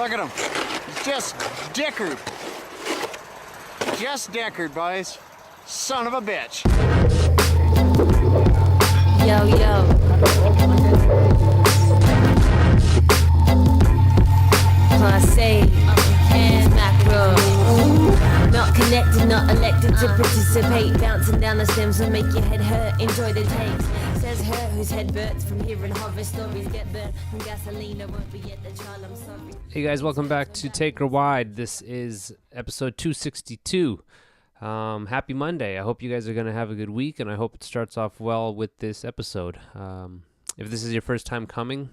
Look at him. Just dickered. Just dickered, boys. Son of a bitch. Yo, yo. Class A, and macro. Not connected, not elected to participate. Bouncing down the stems will make your head hurt. Enjoy the takes. Says her whose head burns from hearing horror stories. Get burnt from gasoline. I won't be at the trial. I'm sorry. Hey guys, welcome back to Take Her Wide. This is episode 262. Happy Monday. I hope you guys are going to have a good week, and I hope it starts off well with this episode. If this is your first time coming,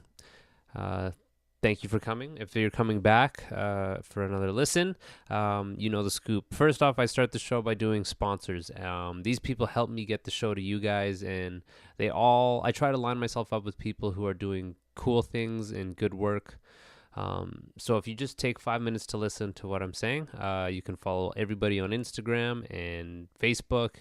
thank you for coming. If you're coming back for another listen, you know the scoop. First off, I start the show by doing sponsors. These people help me get the show to you guys, and I try to line myself up with people who are doing cool things and good work. So if you just take 5 minutes to listen to what I'm saying, you can follow everybody on Instagram and Facebook,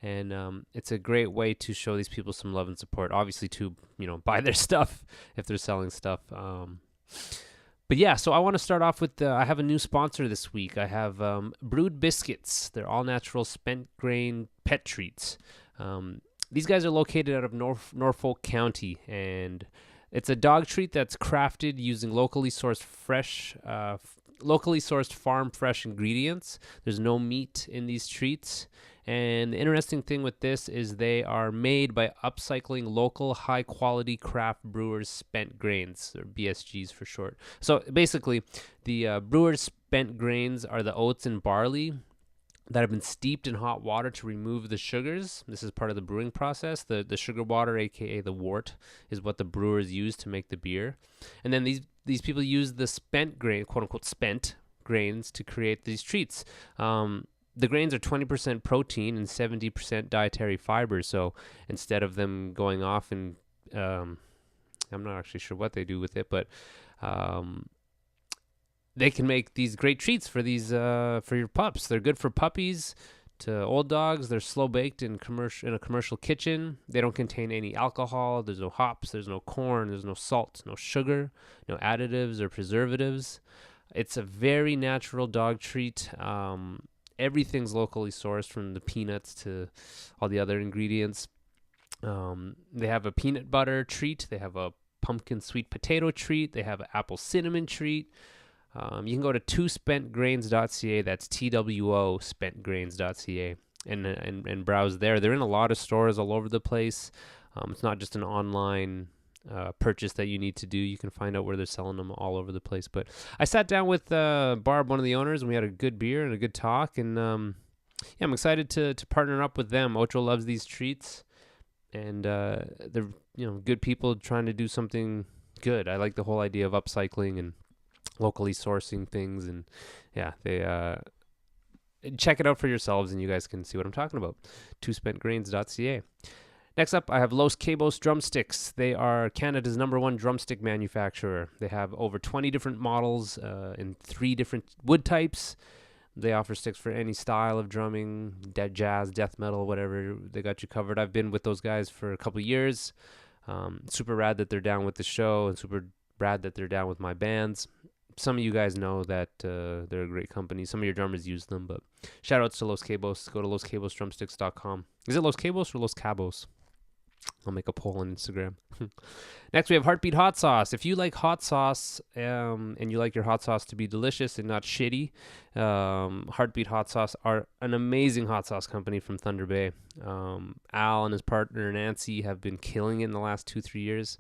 and it's a great way to show these people some love and support. Obviously, to buy their stuff if they're selling stuff. But yeah, so I want to start off with I have a new sponsor this week. I have Brewed Biscuits. They're all natural spent grain pet treats. These guys are located out of Norfolk County, and it's a dog treat that's crafted using locally sourced farm fresh ingredients. There's no meat in these treats. And the interesting thing with this is they are made by upcycling local high-quality craft brewers' spent grains, or BSGs for short. So basically, the brewers' spent grains are the oats and barley that have been steeped in hot water to remove the sugars. This is part of the brewing process. The sugar water, aka the wort, is what the brewers use to make the beer. And then these people use the spent grain, quote unquote spent grains, to create these treats. The grains are 20% protein and 70% dietary fiber. So instead of them going off and I'm not actually sure what they do with it, but they can make these great treats for these for your pups. They're good for puppies to old dogs. They're slow baked in a commercial kitchen. They don't contain any alcohol. There's no hops. There's no corn. There's no salt. No sugar. No additives or preservatives. It's a very natural dog treat. Everything's locally sourced, from the peanuts to all the other ingredients. They have a peanut butter treat. They have a pumpkin sweet potato treat. They have an apple cinnamon treat. You can go to twospentgrains.ca. That's TWO spentgrains.ca and browse there. They're in a lot of stores all over the place. It's not just an online purchase that you need to do. You can find out where they're selling them all over the place. But I sat down with Barb, one of the owners, and we had a good beer and a good talk. And I'm excited to partner up with them. Ocho loves these treats, and they're good people trying to do something good. I like the whole idea of upcycling and locally sourcing things, and they check it out for yourselves, and you guys can see what I'm talking about. twospentgrains.ca. Next up, I have Los Cabos Drumsticks. They are Canada's #1 drumstick manufacturer. They have over 20 different models in 3 different wood types. They offer sticks for any style of drumming, jazz, death metal, whatever. They got you covered. I've been with those guys for a couple years. Super rad that they're down with the show, and super rad that they're down with my bands. Some of you guys know that they're a great company. Some of your drummers use them, but shout outs to Los Cabos. Go to loscabosdrumsticks.com. Is it Los Cabos or Los Cabos? I'll make a poll on Instagram. Next, we have Heartbeat Hot Sauce. If you like hot sauce and you like your hot sauce to be delicious and not shitty, Heartbeat Hot Sauce are an amazing hot sauce company from Thunder Bay. Al and his partner Nancy have been killing it in the last 2-3 years.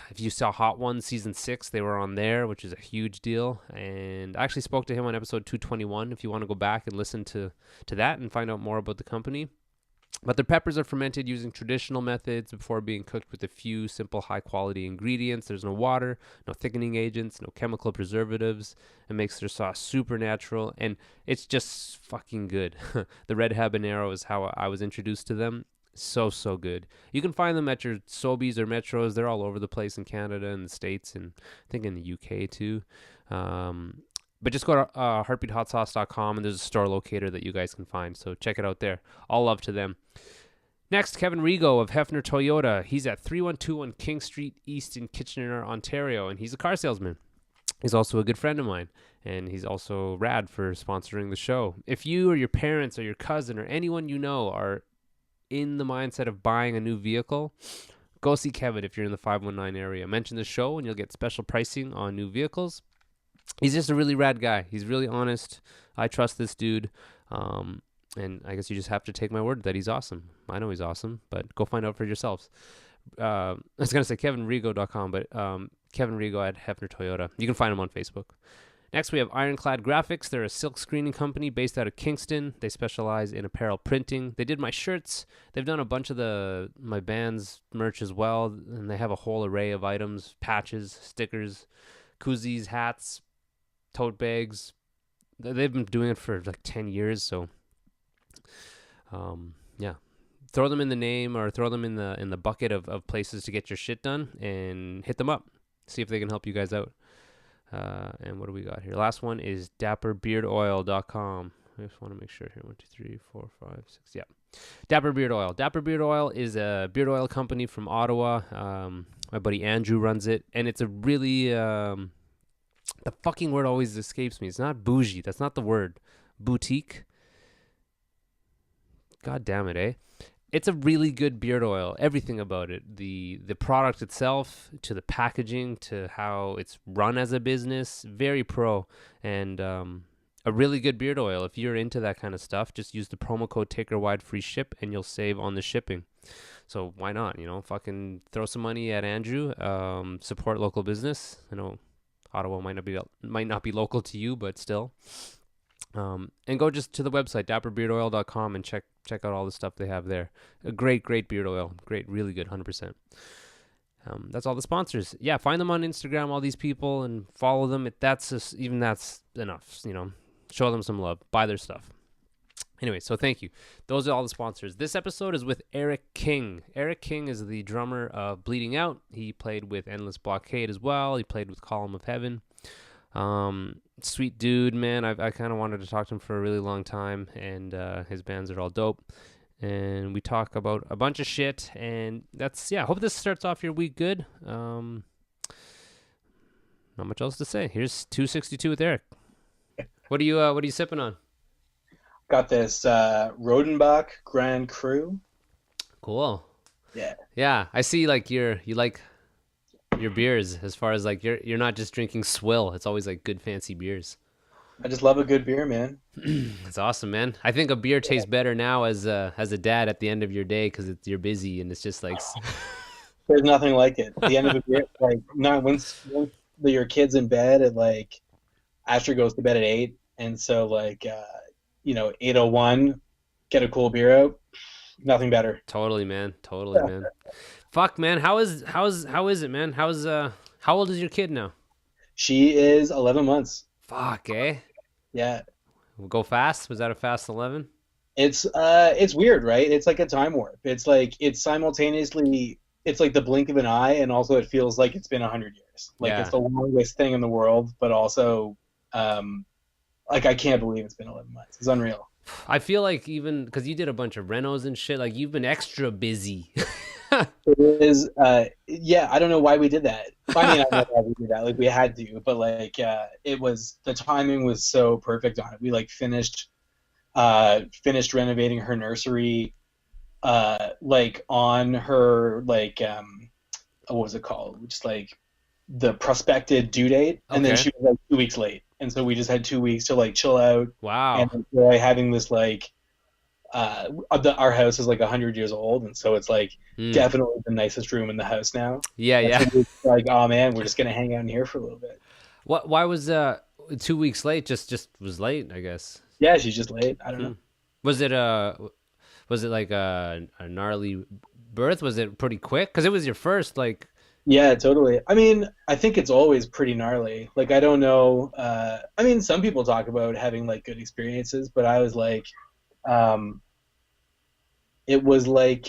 If you saw Hot Ones Season 6, they were on there, which is a huge deal. And I actually spoke to him on episode 221 if you want to go back and listen to that and find out more about the company. But their peppers are fermented using traditional methods before being cooked with a few simple high-quality ingredients. There's no water, no thickening agents, no chemical preservatives. It makes their sauce super natural, and it's just fucking good. The red habanero is how I was introduced to them. So good. You can find them at your Sobeys or Metros. They're all over the place in Canada and the States, and I think in the UK too. But just go to heartbeathotsauce.com, and there's a store locator that you guys can find. So check it out there. All love to them. Next, Kevin Rego of Hefner Toyota. He's at 3121 King Street East in Kitchener, Ontario, and he's a car salesman. He's also a good friend of mine, and he's also rad for sponsoring the show. If you or your parents or your cousin or anyone you know are in the mindset of buying a new vehicle, go see Kevin if you're in the 519 area. Mention the show and you'll get special pricing on new vehicles. He's just a really rad guy. He's really honest. I trust this dude. And I guess you just have to take my word that he's awesome. I know he's awesome, but go find out for yourselves. I was going to say kevinrego.com, but Kevin Rego at Hefner Toyota. You can find him on Facebook. Next, we have Clad Graphics. They're a silk screening company based out of Kingston. They specialize in apparel printing. They did my shirts. They've done a bunch of my band's merch as well, and they have a whole array of items, patches, stickers, koozies, hats, tote bags. They've been doing it for like 10 years, so yeah. Throw them in the name or throw them in the bucket of places to get your shit done and hit them up. See if they can help you guys out. And what do we got here? Last one is dapperbeardoil.com. I just want to make sure here. 1, 2, 3, 4, 5, 6. Yeah. Dapper Beard Oil. Dapper Beard Oil is a beard oil company from Ottawa. My buddy Andrew runs it. And it's a really, the fucking word always escapes me. It's not bougie. That's not the word. Boutique. God damn it, eh? It's a really good beard oil. Everything about it. The product itself, to the packaging, to how it's run as a business. Very pro. And a really good beard oil. If you're into that kind of stuff, just use the promo code TAKERWIDE free ship and you'll save on the shipping. So why not? Fucking throw some money at Andrew. Support local business. I know Ottawa might not be local to you, but still. And go just to the website, dapperbeardoil.com, and check out all the stuff they have there. A great beard oil. Great, really good, 100%. That's all the sponsors. Yeah, find them on Instagram, all these people, and follow them. That's enough, Show them some love. Buy their stuff. Anyway, so thank you. Those are all the sponsors. This episode is with Eric King. Eric King is the drummer of Bleeding Out. He played with Endless Blockade as well. He played with Column of Heaven. Sweet dude, man. I kind of wanted to talk to him for a really long time, and his bands are all dope. And we talk about a bunch of shit, and hope this starts off your week good. Not much else to say. Here's 262 with Eric. What are you sipping on? Got this Rodenbach Grand Cru. Cool. Yeah. Yeah, I see you like your beers as far as like you're not just drinking swill. It's always like good fancy beers. I just love a good beer, man. That's awesome, man. I think a beer tastes better now as a dad at the end of your day because you're busy and it's just like there's nothing like it. At the end of a beer, like not once your kid's in bed at like Asher goes to bed at 8, and so like 8:01, get a cool beer out. Nothing better. Totally, man. Fuck, man. How is it, man? How old is your kid now? She is 11 months. Fuck, eh? Yeah. We'll go fast? Was that a fast 11? It's weird, right? It's like a time warp. It's like it's simultaneously it's like the blink of an eye, and also it feels like it's been 100 years. Like It's the longest thing in the world, but also like I can't believe it's been 11 months. It's unreal. I feel like even because you did a bunch of renos and shit, like you've been extra busy. It is, I don't know why we did that. I mean, I know why we did that. Like we had to, but like, the timing was so perfect on it. We like finished renovating her nursery, like on her like, what was it called? Just like the prospected due date, and then she was like 2 weeks late, and so we just had 2 weeks to like chill out. Wow. And enjoy having this like. Our house is like 100 years old, and so it's like definitely the nicest room in the house now. Yeah. So it's like, oh man, we're just gonna hang out in here for a little bit. Why was 2 weeks late? Just was late, I guess. Yeah, she's just late. I don't know. Was it like a gnarly birth? Was it pretty quick? Because it was your first, like. Yeah, totally. I mean, I think it's always pretty gnarly. Like, I don't know. I mean, some people talk about having like good experiences, but I was like. It was like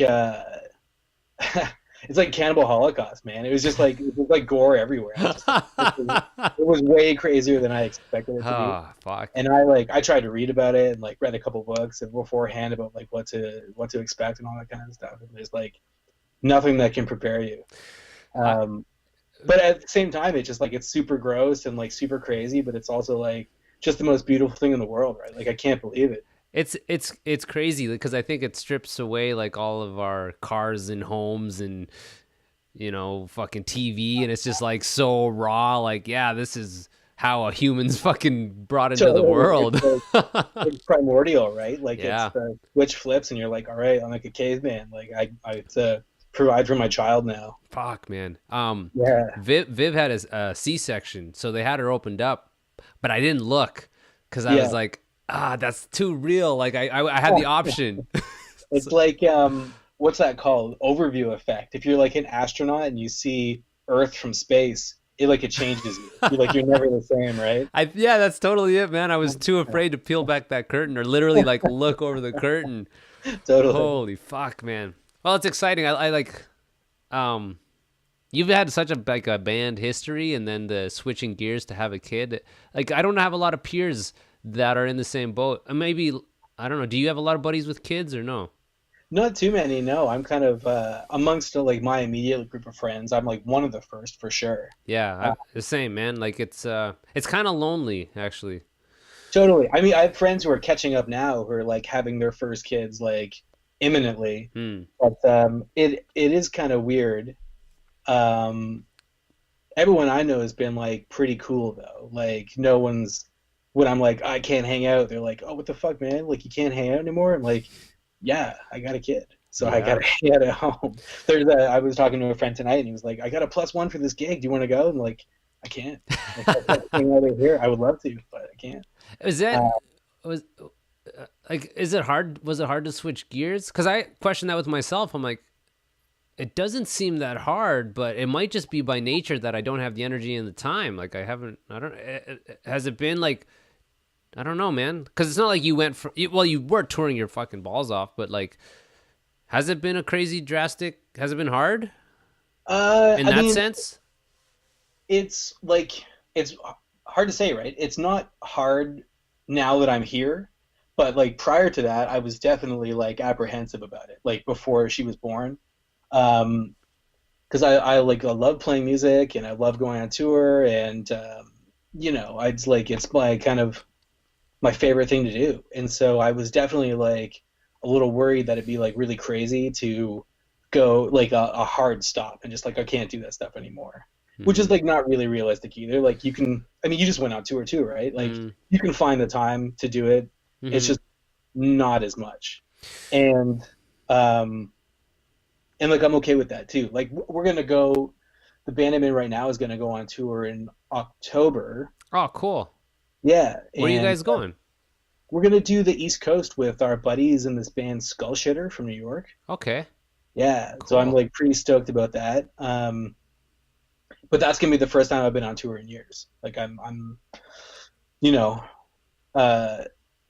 it's like Cannibal Holocaust, man. It was just like gore everywhere. It was way crazier than I expected it to be. Oh, fuck. And I tried to read about it and like read a couple books beforehand about like what to expect and all that kind of stuff. And there's like nothing that can prepare you. But at the same time, it's just like it's super gross and like super crazy, but it's also like just the most beautiful thing in the world, right? Like I can't believe it. It's crazy because I think it strips away like all of our cars and homes and fucking TV, and it's just like so raw. Like, yeah, this is how a human's fucking brought into the world. It's primordial, right? Like yeah. It's the switch flips, and you're like, all right, I'm like a caveman. Like I to provide for my child now. Fuck, man. Yeah. Viv had a C-section, so they had her opened up, but I didn't look because I was like, that's too real. Like I had the option. It's like what's that called? Overview effect. If you're like an astronaut and you see Earth from space, it changes you. You're never the same, right? Yeah, that's totally it, man. I was too afraid to peel back that curtain or literally like look over the curtain. Totally. Holy fuck, man. Well, it's exciting. I like you've had such a band history, and then the switching gears to have a kid. Like I don't have a lot of peers that are in the same boat. Maybe, I don't know. Do you have a lot of buddies with kids or no? Not too many, no. I'm kind of amongst like my immediate group of friends. I'm like one of the first for sure. Yeah, the same, man. Like it's kind of lonely, actually. Totally. I mean, I have friends who are catching up now who are like having their first kids like imminently. But it is kind of weird. Everyone I know has been like pretty cool though. Like no one's, when I'm like I can't hang out, they're like, oh, what the fuck, man? Like you can't hang out anymore? I'm like, yeah, I got a kid, so I gotta hang out at home. I was talking to a friend tonight, and he was like, I got a +1 for this gig. Do you want to go? I'm like, I can't. Like, hang out here. I would love to, but I can't. Is that is it hard? Was it hard to switch gears? Because I questioned that with myself. I'm like, it doesn't seem that hard, but it might just be by nature that I don't have the energy and the time. Like has it been like, I don't know, man. Because it's not like you went from, well, you were touring your fucking balls off, but like, has it been a crazy drastic, has it been hard? In that sense? It's like, it's hard to say, right? It's not hard now that I'm here, but like prior to that, I was definitely like apprehensive about it, like before she was born. Because I love playing music and I love going on tour, and it's my kind of my favorite thing to do. And so I was definitely like a little worried that it'd be like really crazy to go like a hard stop and just like I can't do that stuff anymore. Which is like not really realistic either. Like you just went on tour too, right? Like you can find the time to do it. It's just not as much. And like I'm okay with that too. Like we're gonna go, the band I'm in right now is gonna go on tour in October. Oh, cool. Yeah. Where are you guys going? We're gonna do the East Coast with our buddies in this band Skull Shitter from New York. Okay. Yeah. Cool. So I'm like pretty stoked about that. But that's gonna be the first time I've been on tour in years. Like I'm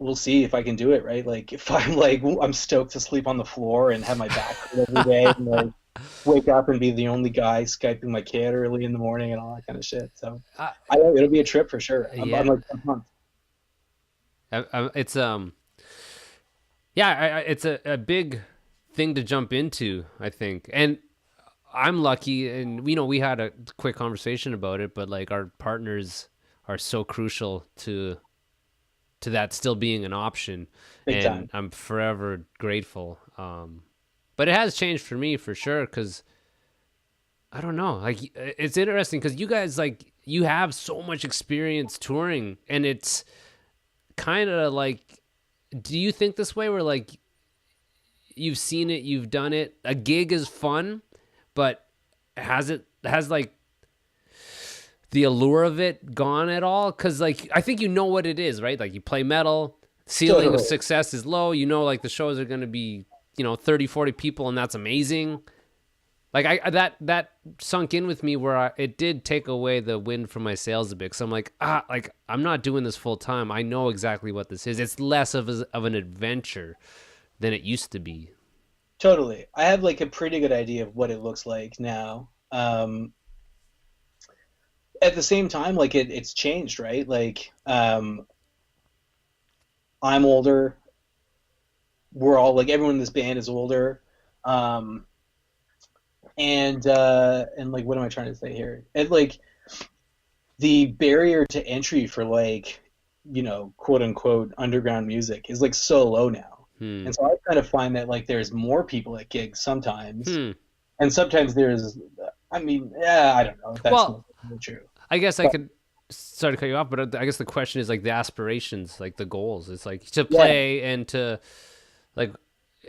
we'll see if I can do it, right? Like if I'm stoked to sleep on the floor and have my back hurt every day and like wake up and be the only guy Skyping my kid early in the morning and all that kind of shit. So it'll be a trip for sure. I'm like pumped. It's it's a big thing to jump into, I think. And I'm lucky, and we had a quick conversation about it, but like our partners are so crucial to that still being an option. Big time. I'm forever grateful. But it has changed for me for sure, because I don't know, like it's interesting because you guys, like, you have so much experience touring, and it's kind of like, do you think this way where like you've seen it, you've done it, a gig is fun, but has like the allure of it gone at all? Because like I think what it is, right? Like you play metal, ceiling of success is low, like the shows are going to be 30, 40 people, and that's amazing. Like that sunk in with me where it did take away the wind from my sails a bit. So I'm like, I'm not doing this full time. I know exactly what this is. It's less of an adventure than it used to be. Totally. I have like a pretty good idea of what it looks like now. At the same time, like it's changed, right? Like I'm older. We're all like everyone in this band is older. Um, and like what am I trying to say here? And like the barrier to entry for like, quote unquote underground music is like so low now. Hmm. And so I kind of find that like there's more people at gigs sometimes, Hmm. and sometimes there's, I mean, yeah, I don't know if that's Well, not true. I guess I But could. Sorry to cut you off, but I guess the question is like the aspirations, like the goals. It's like to yeah, play and to like.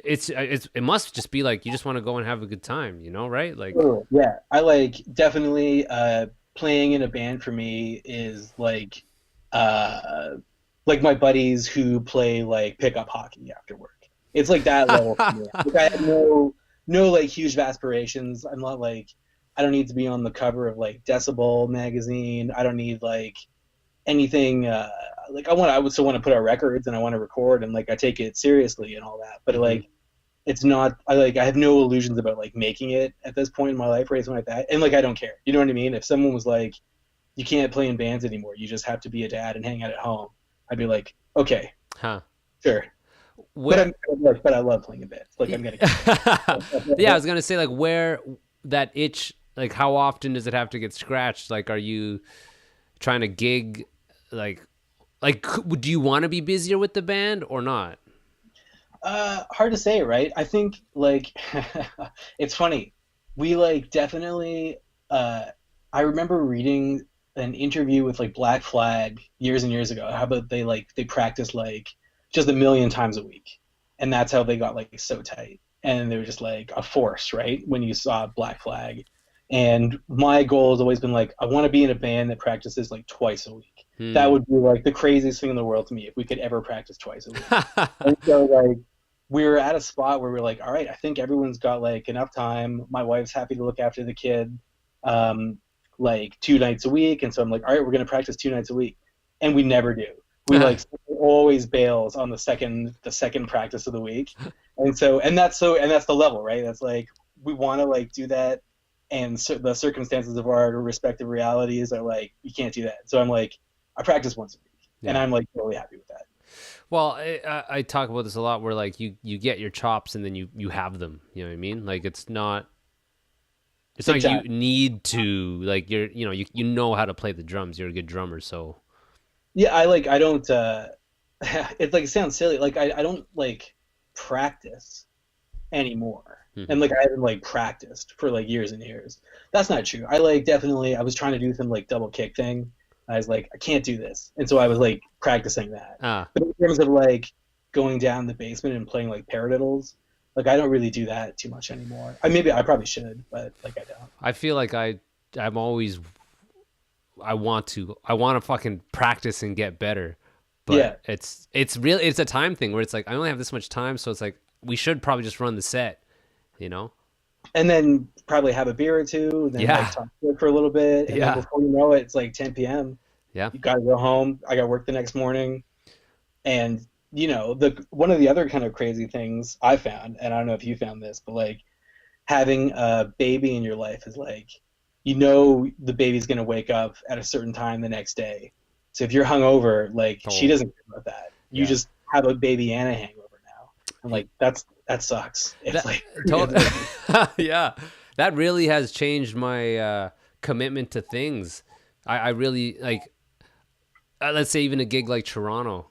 It must just be like you just want to go and have a good time, right? Like, totally. Yeah, I like definitely playing in a band for me is uh like my buddies who play like pickup hockey after work. It's like that level for me. Like I have no like huge aspirations. I'm not like I don't need to be on the cover of like Decibel magazine. I don't need like anything like I would still want to put out records and I want to record and like I take it seriously and all that. But Mhm. like it's not I have no illusions about like making it at this point in my life or anything like that. And like I don't care. You know what I mean? If someone was like, you can't play in bands anymore, you just have to be a dad and hang out at home, I'd be like, okay, Huh? sure. Where? But I love playing in bands. Like I'm gonna Yeah, I was gonna say like where that itch. Like, how often does it have to get scratched? Like, are you trying to gig? Like, do you want to be busier with the band or not? hard to say, right? I think like it's funny. We like definitely I remember reading an interview with like Black Flag years and years ago. How about they practice like just a million times a week. And that's how they got like so tight. And they were just like a force, right? When you saw Black Flag. And my goal has always been like I want to be in a band that practices like twice a week. That Hmm. would be like the craziest thing in the world to me if we could ever practice twice a week. And so like we were at a spot where we're like, all right, I think everyone's got like enough time. My wife's happy to look after the kid, um, like 2 nights a week. And so I'm like, all right, we're gonna practice 2 nights a week, and we never do. We like always bails on the second practice of the week, and that's the level, right? That's like we want to like do that, and so the circumstances of our respective realities are like you can't do that. So I'm like, I practice once a week, and Yeah. I'm like really happy with that. Well, I talk about this a lot where like you get your chops and then you have them. You know what I mean? Like it's not like you Exactly. need to like you know how to play the drums. You're a good drummer, so Yeah, I don't it's like it sounds silly. Like I don't like practice anymore. And Mhm. like I haven't like practiced for like years and years. That's not true. I like definitely I was trying to do some like double kick thing. I was like, I can't do this. And so I was like practicing that. Ah, But in terms of like going down the basement and playing like paradiddles, like I don't really do that too much anymore. I probably should, but like I don't. I feel like I'm always I want to fucking practice and get better, but Yeah. it's a time thing where it's like I only have this much time, so it's like we should probably just run the set, you know? And then probably have a beer or two, and then Yeah, like talk for a little bit, and then yeah, before you know it, it's like 10 p.m. yeah. You got to go home. I got work the next morning, and the one of the other kind of crazy things I found, and I don't know if you found this, but like having a baby in your life is like the baby's gonna wake up at a certain time the next day. So if you're hungover, like she Oh, doesn't care about that. You yeah. just have a baby and a hangover now, and like that sucks. It's That like yeah, that really has changed my commitment to things. I really like. Let's say even a gig like Toronto.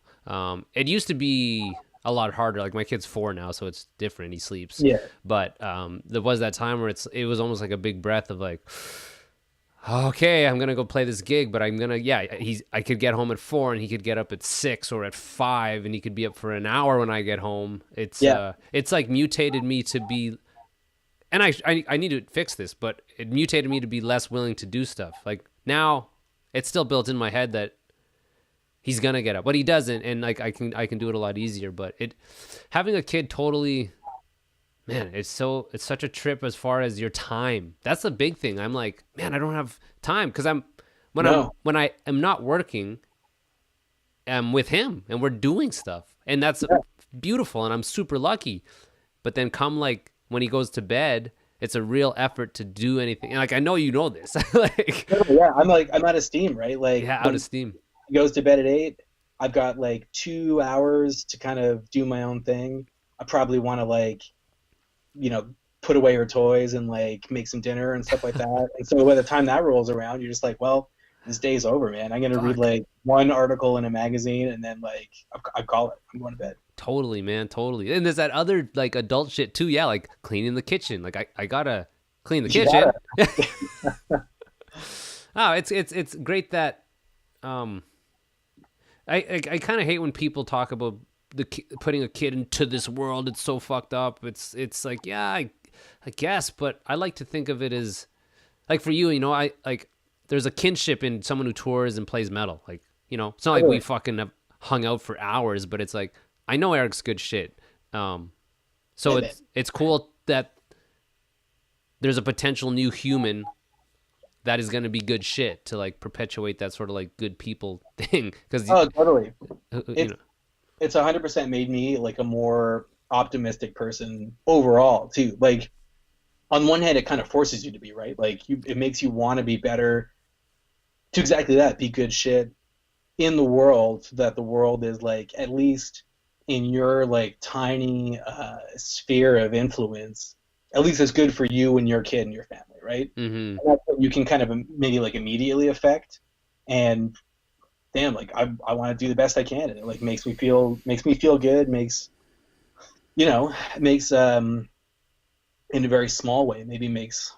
It used to be a lot harder. Like my kid's 4 now, so it's different. He sleeps, yeah. but there was that time where it was almost like a big breath of like, okay, I'm gonna go play this gig, but I could get home at 4 and he could get up at 6 or at 5 and he could be up for an hour when I get home. Yeah. It's like mutated me to be, and I need to fix this, but it mutated me to be less willing to do stuff. Like now, it's still built in my head that he's gonna get up, but he doesn't, and like I can do it a lot easier. But having a kid totally, man, it's such a trip as far as your time. That's the big thing. I'm like, man, I don't have time because No. when I am not working, I'm with him and we're doing stuff, and that's Yeah. beautiful, and I'm super lucky. but then come like when he goes to bed, it's a real effort to do anything. And like I know you know this, like Yeah, I'm out of steam, right? Like yeah, out of steam. he goes to bed at 8. I've got like 2 hours to kind of do my own thing. I probably want to like, put away her toys and like make some dinner and stuff like that. And so by the time that rolls around, you're just like, well, this day's over, man. I'm gonna read like one article in a magazine and then like I call it. I'm going to bed. Totally, man, totally. And there's that other like adult shit too. Yeah, like cleaning the kitchen. Like I gotta clean the kitchen. Oh, it's great that I kind of hate when people talk about putting a kid into this world. It's so fucked up. It's like, yeah, I guess, but I like to think of it as like for you, I like there's a kinship in someone who tours and plays metal. Like, it's not like we fucking have hung out for hours, but it's like I know Eric's good shit. So it's cool that there's a potential new human that is going to be good shit to like perpetuate that sort of like good people thing. Totally. It's 100% made me like a more optimistic person overall too. Like on one hand, it kind of forces you to be, right. Like it makes you want to be better to exactly that, be good shit in the world, so that the world is like, at least in your like tiny sphere of influence, at least it's good for you and your kid and your family, right? Mm-hmm. And that's what you can kind of maybe like immediately affect. And damn, like I want to do the best I can, and it like makes me feel good, makes in a very small way, maybe makes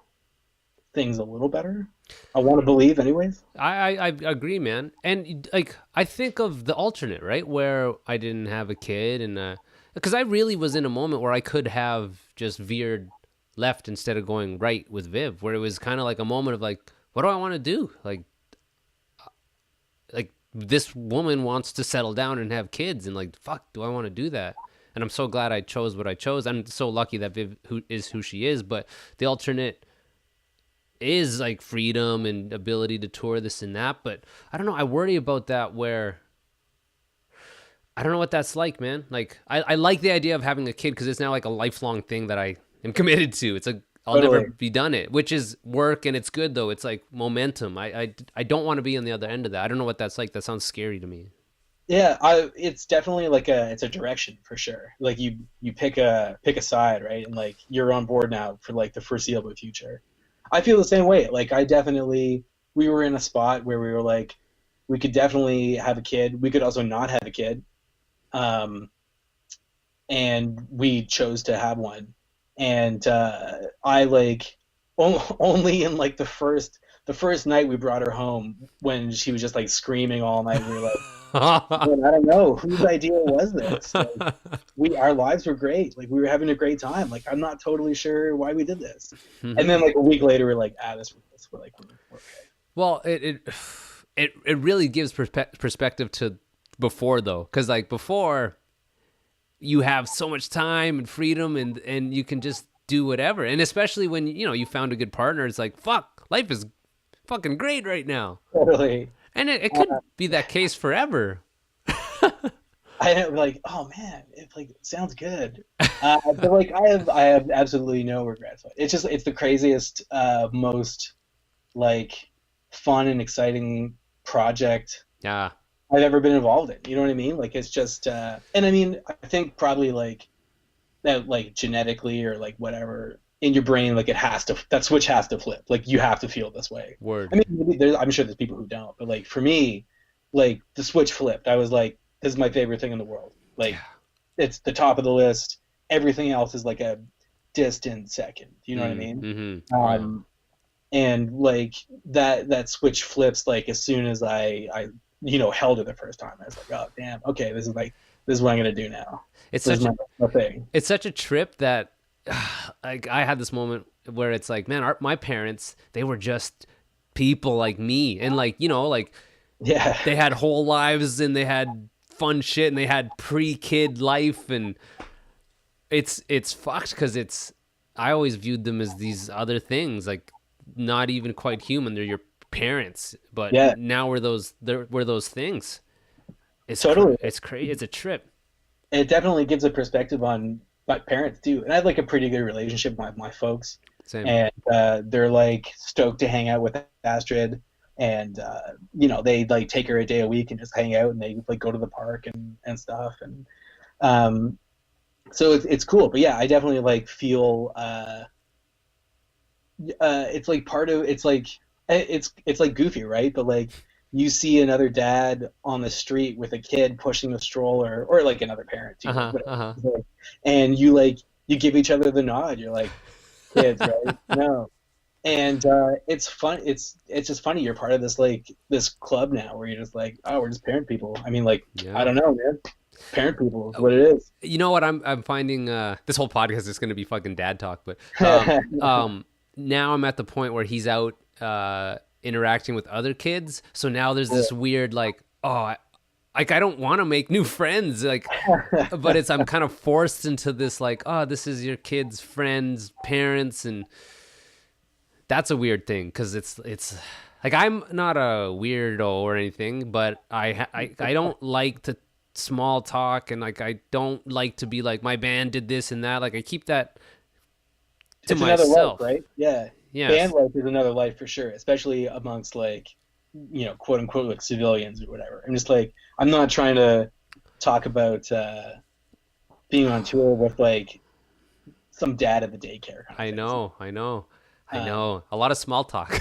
things a little better. I want to believe, anyways. I agree, man. And like I think of the alternate, right, where I didn't have a kid, and because I really was in a moment where I could have just veered left instead of going right with Viv, where it was kind of like a moment of like, what do I want to do? Like this woman wants to settle down and have kids, and like, fuck, do I want to do that? And I'm so glad I chose what I chose. I'm so lucky that Viv is who she is, but the alternate is like freedom and ability to tour, this and that. But I don't know, I worry about that, where I don't know what that's like, man. Like I like the idea of having a kid because it's now like a lifelong thing that I am committed to. It's like I'll never be done it, which is work, and it's good though. It's like momentum. I don't want to be on the other end of that. I don't know what that's like. That sounds scary to me. Yeah, it's definitely like it's a direction for sure. Like you pick a side, right? And like you're on board now for like the foreseeable future. I feel the same way. Like we were in a spot where we were like, we could definitely have a kid. We could also not have a kid. And we chose to have one. And I like only in like the first night we brought her home, when she was just like screaming all night. We were like, I don't know whose idea was this. Like, our lives were great. Like we were having a great time. Like I'm not totally sure why we did this. And then like a week later, we're like, we're okay. Well, it really gives perspective to before though, because like before, you have so much time and freedom, and you can just do whatever. And especially when you found a good partner, it's like, fuck, life is fucking great right now. Totally. And it could be that case forever. I am like, oh man, it like sounds good. But like I have absolutely no regrets. It's the craziest, most like fun and exciting project I've ever been involved in. You know what I mean? Like it's just and I mean, I think probably like that, like genetically or like whatever in your brain, like that switch has to flip. Like you have to feel this way. Word. I mean, I'm sure there's people who don't, but like for me, like the switch flipped. I was like, this is my favorite thing in the world. Like it's the top of the list. Everything else is like a distant second. You know what I mean? Mm-hmm. And like that switch flips like as soon as I held it the first time. I was like, oh damn, okay, this is what I'm gonna do now. It's such my thing. It's such a trip that like I had this moment where it's like, man, my parents, they were just people like me, and like like they had whole lives, and they had fun shit, and they had pre-kid life, and it's fucked because I always viewed them as these other things, like not even quite human. They're your parents, but now we're those things. It's totally it's crazy. It's a trip. It definitely gives a perspective on parents too, and I have like a pretty good relationship with my folks. Same. And they're like stoked to hang out with Astrid, and you know, they like take her a day a week and just hang out, and they like go to the park and stuff, and so it's cool. But yeah, I definitely like feel it's like part of it's like goofy, right? But like you see another dad on the street with a kid pushing a stroller, or like another parent too, and you give each other the nod. You're like, kids, right? No. And it's fun. It's just funny. You're part of this club now where you're just like, oh, we're just parent people. I mean, like, I don't know, man. Parent people is what it is. You know what I'm finding? This whole podcast is going to be fucking dad talk, but now I'm at the point where he's out interacting with other kids. So now there's this weird like, I don't want to make new friends, like, but I'm kind of forced into this like, oh, this is your kid's friends' parents, and that's a weird thing because it's like I'm not a weirdo or anything, but I don't like to small talk, and like I don't like to be like my band did this and that. Like I keep that to myself. Another life, right? Yeah. Yes. Band life is another life for sure, especially amongst like, you know, quote unquote like civilians or whatever. I'm just like, I'm not trying to talk about being on tour with like some dad at the daycare. I know. A lot of small talk.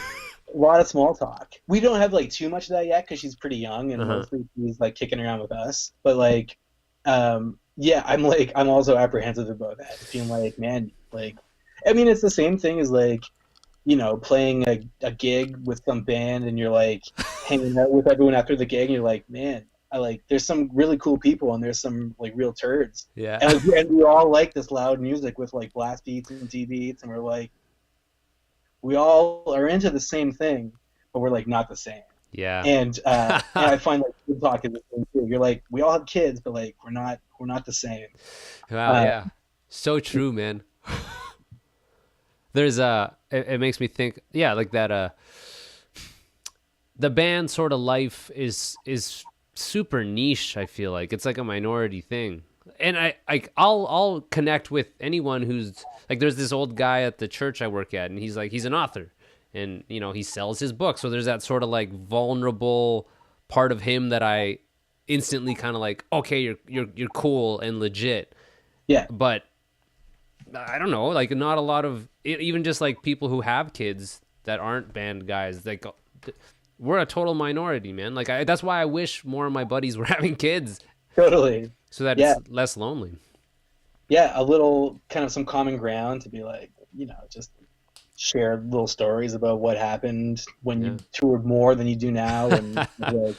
A lot of small talk. We don't have like too much of that yet because she's pretty young, and mostly she's like kicking around with us. But like, yeah, I'm also apprehensive about that. Being like, man, like, I mean, it's the same thing as like, you know, playing a gig with some band, and you're like hanging out with everyone after the gig, and you're like, man, there's some really cool people, and there's some like real turds. Yeah. And we all like this loud music with like blast beats and D beats, and we're like, we all are into the same thing, but we're like not the same. Yeah. And I find like good talk is the same too. You're like, we all have kids, but like we're not the same. Wow. Yeah. So true, man. There's it makes me think, yeah, like that the band sort of life is super niche. I feel like it's like a minority thing, and I'll connect with anyone who's like, there's this old guy at the church I work at, and he's an author, and you know, he sells his books, so there's that sort of like vulnerable part of him that I instantly kind of like, okay, you're cool and legit. Yeah. But I don't know, like not a lot of, even just like people who have kids that aren't band guys, like we're a total minority, man. Like that's why I wish more of my buddies were having kids. Totally. So that it's less lonely. Yeah, a little kind of some common ground to be like, you know, just share little stories about what happened when you toured more than you do now, and like,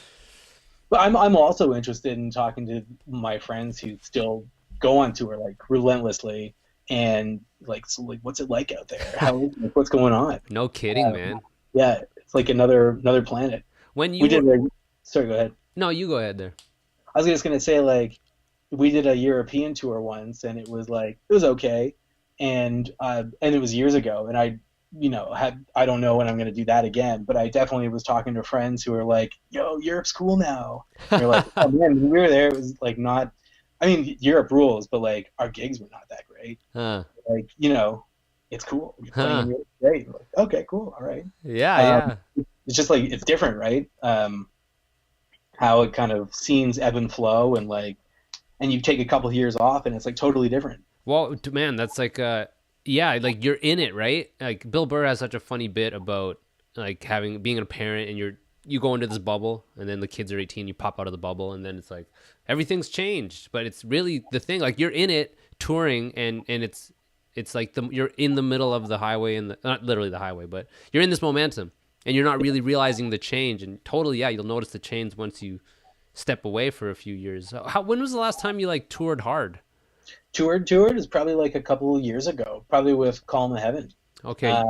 but I'm also interested in talking to my friends who still go on tour like relentlessly, and like, so like, what's it like out there? Like, what's going on? No kidding, man. Yeah, it's like another planet. When you sorry, go ahead. No, you go ahead there. I was just gonna say, like, we did a European tour once, and it was okay, and it was years ago, and I don't know when I'm gonna do that again, but I definitely was talking to friends who were like, "Yo, Europe's cool now." And they're like, "Oh man, when we were there, it was like not. I mean, Europe rules, but like our gigs were not that great. Like, you know, it's cool. You're playing in Europe, great. Like, okay, cool, all right. Yeah. It's just like it's different, right? How it kind of scenes ebb and flow, and like, and you take a couple of years off, and it's like totally different. Well, man, that's like like you're in it, right? Like Bill Burr has such a funny bit about like being a parent, and you go into this bubble, and then the kids are 18, you pop out of the bubble, and then it's like everything's changed, but it's really the thing, like you're in it touring, and it's like you're in the middle of the highway, and not literally the highway, but you're in this momentum, and you're not really realizing the change, and totally, you'll notice the change once you step away for a few years. When was the last time you like toured hard? Toured is probably like a couple of years ago, probably with Calm in Heaven. Okay.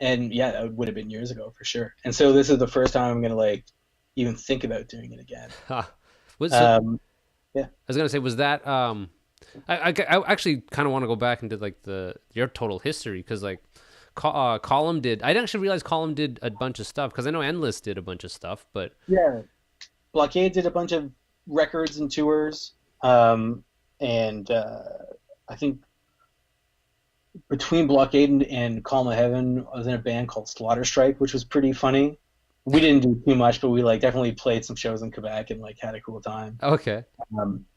And yeah, that would have been years ago for sure. And so this is the first time I'm gonna like even think about doing it again. Yeah. I was gonna say, was that I actually kind of want to go back into like your total history, because like Column did. I didn't actually realize Column did a bunch of stuff, because I know Endless did a bunch of stuff, but yeah, Blockade did a bunch of records and tours, and I think between Blockade and Calm of Heaven, I was in a band called Slaughter Strike, which was pretty funny. We didn't do too much, but we like definitely played some shows in Quebec and like had a cool time. Okay.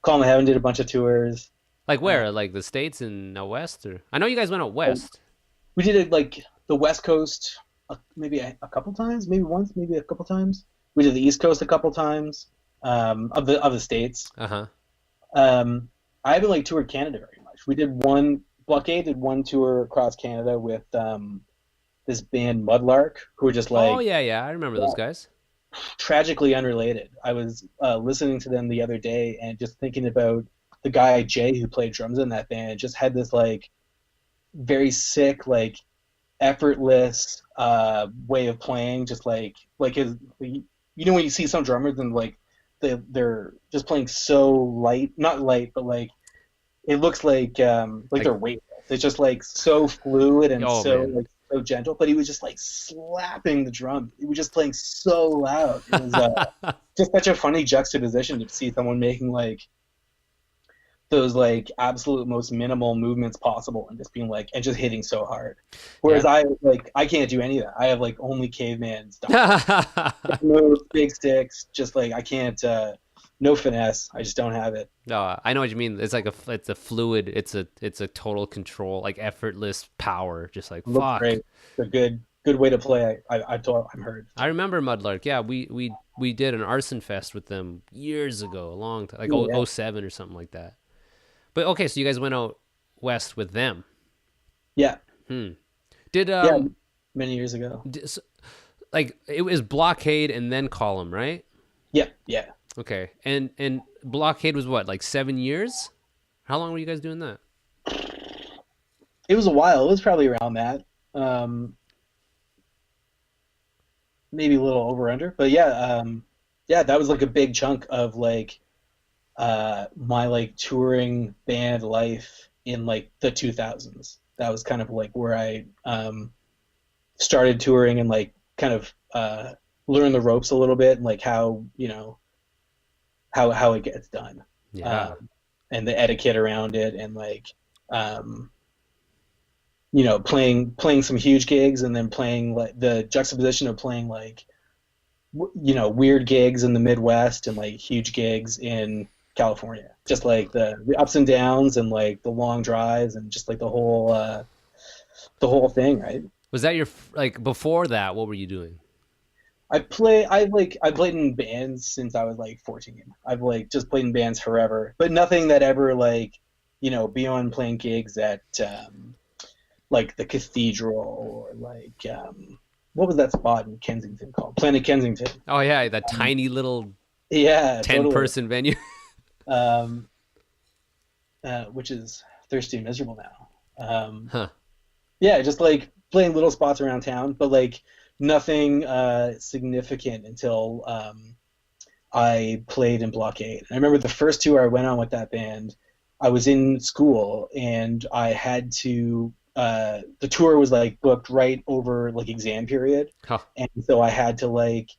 Calm of Heaven did a bunch of tours. Like where? Like the States and out west? Or I know you guys went out west. We did it like the West Coast maybe a couple times, maybe once, maybe a couple times. We did the East Coast a couple times of the States. Uh-huh. I haven't like toured Canada very much. Blockade did one tour across Canada with this band Mudlark, who were just like, oh yeah, I remember those guys. Tragically unrelated. I was listening to them the other day and just thinking about the guy Jay who played drums in that band. Just had this like very sick, like effortless way of playing. Just like his, when you see some drummers and like they're just playing so light, not light, but like it looks like they're weightless. It's just like so fluid and so gentle, but he was just like slapping the drum. He was just playing so loud. It was just such a funny juxtaposition to see someone making like those like absolute most minimal movements possible and just being like and just hitting so hard. Whereas I can't do any of that. I have like only caveman stuff. Moves, big sticks, just like I can't no finesse. I just don't have it. No, I know what you mean. It's like it's a fluid. It's a total control, like effortless power. Just like fuck. Great. It's a good way to play. I've heard. I remember Mudlark. Yeah, we did an arson fest with them years ago, a long time, like 07 or something like that. But okay, so you guys went out west with them. Yeah. Did many years ago. Like it was Blockade and then Column, right? Yeah. Okay, and Blockade was what, like 7 years? How long were you guys doing that? It was a while. It was probably around that. Maybe a little over under, but that was like a big chunk of like my like touring band life in like the 2000s. That was kind of like where I started touring and like kind of learn the ropes a little bit and like how how it gets done, and the etiquette around it, and like playing some huge gigs and then playing like the juxtaposition of playing like weird gigs in the Midwest and like huge gigs in California, just like the ups and downs and like the long drives and just like the whole thing, right? Was that your like before that? What were you doing? I played in bands since I was like 14. I've like just played in bands forever, but nothing that ever like beyond playing gigs at like the Cathedral or like what was that spot in Kensington called? Planet Kensington. Oh yeah, that tiny little 10-person venue. Which is thirsty and miserable now. Yeah, just like playing little spots around town, but like nothing significant until I played in Blockade. I remember the first tour I went on with that band, I was in school and I had to the tour was like booked right over like exam period, and so I had to like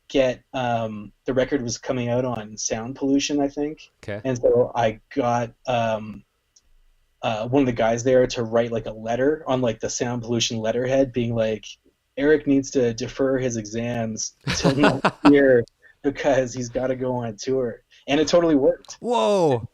get the record was coming out on sound pollution, I think. Okay. And so I got one of the guys there to write like a letter on like the sound pollution letterhead being like, Eric needs to defer his exams till next year because he's got to go on a tour. And it totally worked. Whoa.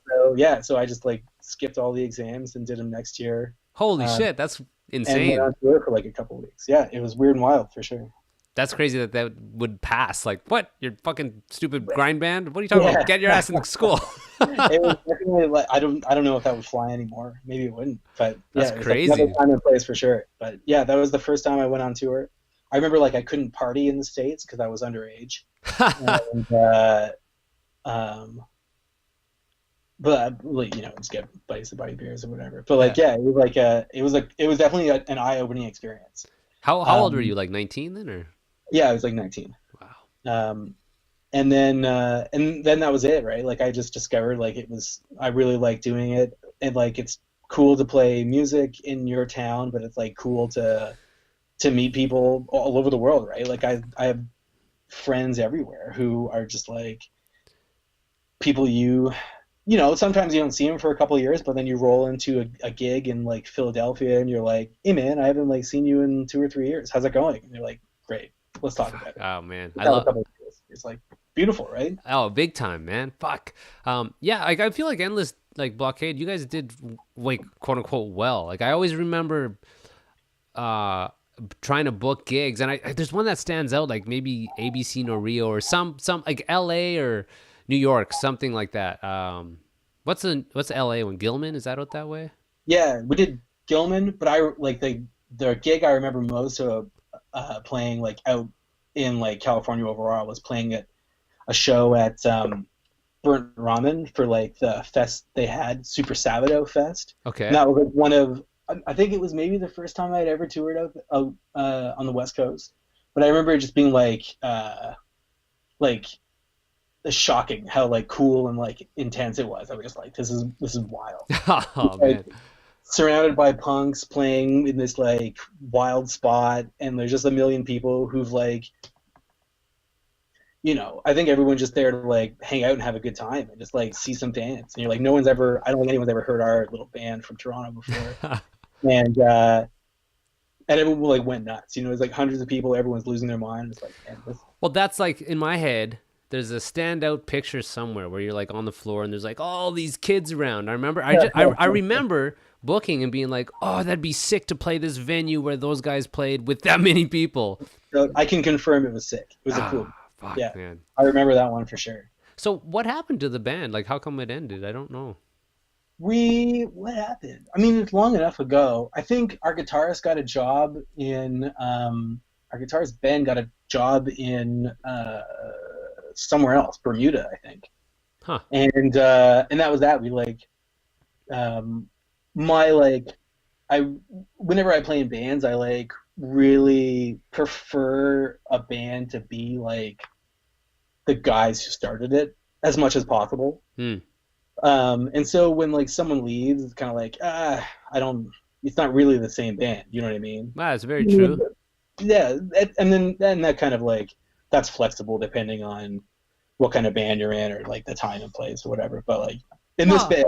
So I just like skipped all the exams and did them next year. Holy shit, that's insane. And went on tour for like a couple of weeks. Yeah, it was weird and wild for sure. That's crazy that would pass. Like, what? Your fucking stupid grind band? What are you talking about? Get your ass in school. It was definitely like I don't know if that would fly anymore. Maybe it wouldn't. But that's crazy. Another time and place for sure. But yeah, that was the first time I went on tour. I remember like I couldn't party in the States because I was underage. But like, just get buddies to buy beers or whatever. But like it was definitely an eye-opening experience. How old were you? Like 19 then, or? Yeah, I was like 19. Wow. And then that was it, right? Like I just discovered like I really like doing it, and like it's cool to play music in your town, but it's like cool to meet people all over the world, right? Like I have friends everywhere who are just like people you you know, sometimes you don't see them for a couple of years, but then you roll into a gig in like Philadelphia and you're like, hey man, I haven't like seen you in 2 or 3 years. How's it going? And you're like, great, let's talk about it. Oh man, I love it's like beautiful, right? Oh, big time, man. Fuck. Yeah, like I feel like Endless like Blockade, you guys did like quote unquote well. Like I always remember trying to book gigs, and there's one that stands out, like maybe ABC Rio or some like LA or New York, something like that. What's LA one? Gilman? Is that out that way? Yeah, we did Gilman, but I like the gig I remember most of playing like out in like California overall was playing at a show at Burnt Ramen for like the fest they had, Super Sabado Fest. Okay. And that was like one of, I think it was maybe the first time I'd ever toured out on the West Coast. But I remember it just being like shocking how like cool and like intense it was. I was just like, this is wild. Oh like, man. Surrounded by punks playing in this like wild spot, and there's just a million people who've like, you know, I think everyone's just there to like hang out and have a good time and just like see some bands. And you're like, I don't think anyone's ever heard our little band from Toronto before. and everyone like went nuts. You know, it's like hundreds of people, everyone's losing their mind. It's like, man, Well, that's like in my head. There's a standout picture somewhere where you're like on the floor and there's like all these kids around. I remember, I remember booking and being like, oh, that'd be sick to play this venue where those guys played with that many people. So I can confirm it was sick. It was a cool. Fuck, yeah, man. I remember that one for sure. So what happened to the band? Like, how come it ended? I don't know. What happened? I mean, it's long enough ago. I think our guitarist got a job in, our guitarist Ben got a job in somewhere else, Bermuda, I think. Huh. And that was that. We like, whenever I play in bands, I like really prefer a band to be like the guys who started it as much as possible. And so when like someone leaves, it's kind of like it's not really the same band. You know what I mean? Wow, it's very true. Yeah, and then that kind of like that's flexible depending on what kind of band you're in or like the time and place or whatever. But like in this band,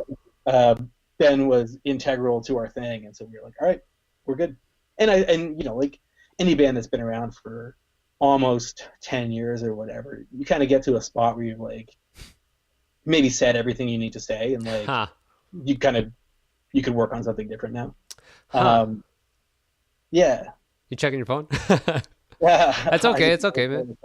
Ben was integral to our thing, and so we were like, all right, we're good. And you know, like any band that's been around for almost 10 years or whatever, you kind of get to a spot where you've like maybe said everything you need to say, and like you could work on something different now. Yeah. You checking your phone? Yeah. That's okay. It's okay, man.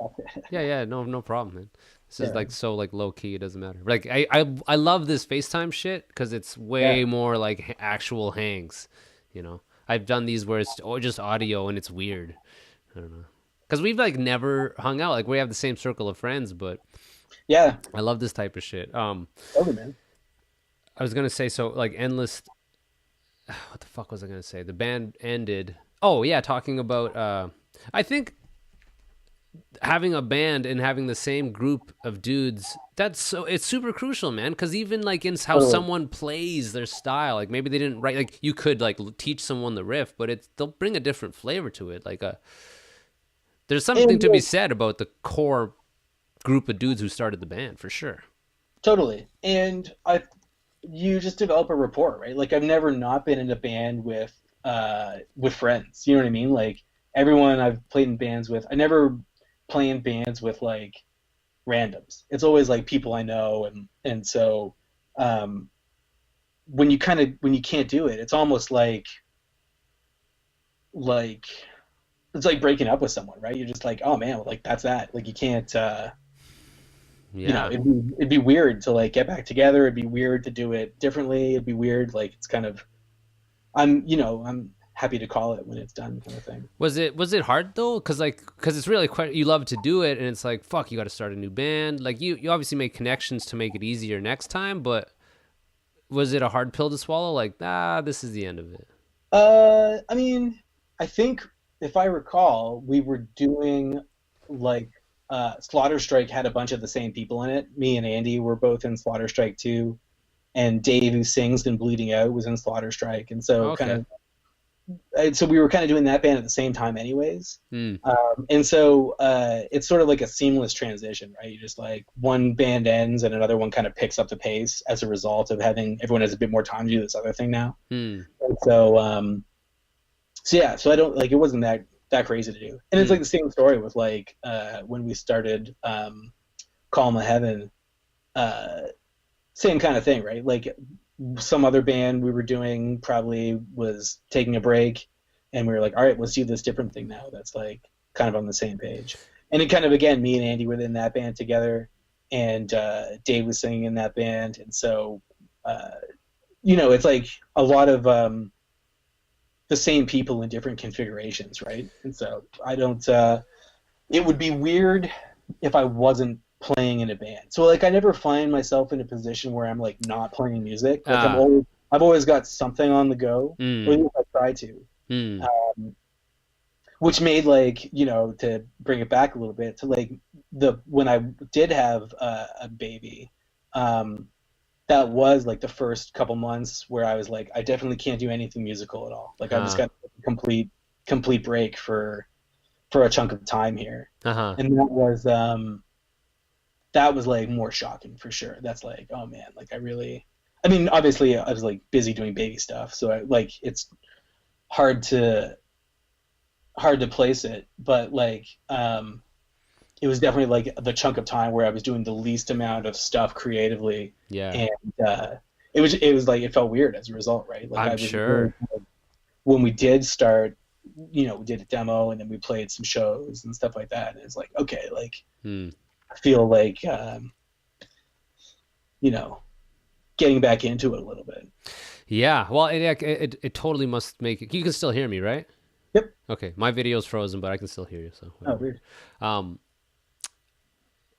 Yeah, no problem, man. This is like so like low key. It doesn't matter. Like I love this FaceTime shit because it's way more like actual hangs. You know, I've done these where it's just audio and it's weird. I don't know, because we've like never hung out. Like we have the same circle of friends, but yeah, I love this type of shit. Totally, man. I was gonna say, so like Endless. What the fuck was I gonna say? The band ended. Oh yeah, talking about. I think having a band and having the same group of dudes, it's super crucial, man. Because even like in how someone plays their style, like maybe they didn't write, like you could like teach someone the riff, but they'll bring a different flavor to it. Like there's something to be said about the core group of dudes who started the band, for sure. Totally. And you just develop a rapport, right? Like I've never not been in a band with friends. You know what I mean? Like everyone I've played in bands with, I never play in bands with like randoms. It's always like people I know, and so when you can't do it, it's almost like it's like breaking up with someone, right? You're just like, oh man, like that's that. Like you can't. You know, it'd be weird to like get back together. It'd be weird to do it differently. It'd be weird. Like it's kind of, I'm happy to call it when it's done, kind of thing. Was it hard though? Because it's really quite, you love to do it, and it's like, fuck, you got to start a new band. Like you obviously make connections to make it easier next time, but was it a hard pill to swallow? Like, this is the end of it. I mean, I think if I recall, we were doing like Slaughter Strike had a bunch of the same people in it. Me and Andy were both in Slaughter Strike too, and Dave, who sings in Bleeding Out, was in Slaughter Strike, and so kind of and so we were kind of doing that band at the same time anyways. Mm. And so it's sort of like a seamless transition, right? You just like one band ends and another one kind of picks up the pace as a result of having everyone has a bit more time to do this other thing now. Mm. And so I don't like, it wasn't that crazy to do. And it's like the same story with like when we started Calm of Heaven, same kind of thing, right? Like some other band we were doing probably was taking a break, and we were like, all right, let's do this different thing now that's like kind of on the same page. And it kind of, again, me and Andy were in that band together, and Dave was singing in that band. And so it's like a lot of the same people in different configurations, right? And so I don't it would be weird if I wasn't playing in a band. So like I never find myself in a position where I'm like not playing music. Like I've always got something on the go, or at least I try to. Which made like, to bring it back a little bit to like when I did have a baby, that was like the first couple months where I was like, I definitely can't do anything musical at all. Like I just got a complete break for a chunk of time here. And that was like more shocking for sure. That's like, oh man, like obviously I was like busy doing baby stuff, so it's hard to place it, but like it was definitely like the chunk of time where I was doing the least amount of stuff creatively. Yeah. And it was like, it felt weird as a result, right? Like I'm sure. When we did start, we did a demo and then we played some shows and stuff like that, and it's like, okay, like I feel like getting back into it a little bit. Yeah, well, it totally must make it. You can still hear me, right? Yep. Okay, my video's frozen, but I can still hear you. So. Oh, weird.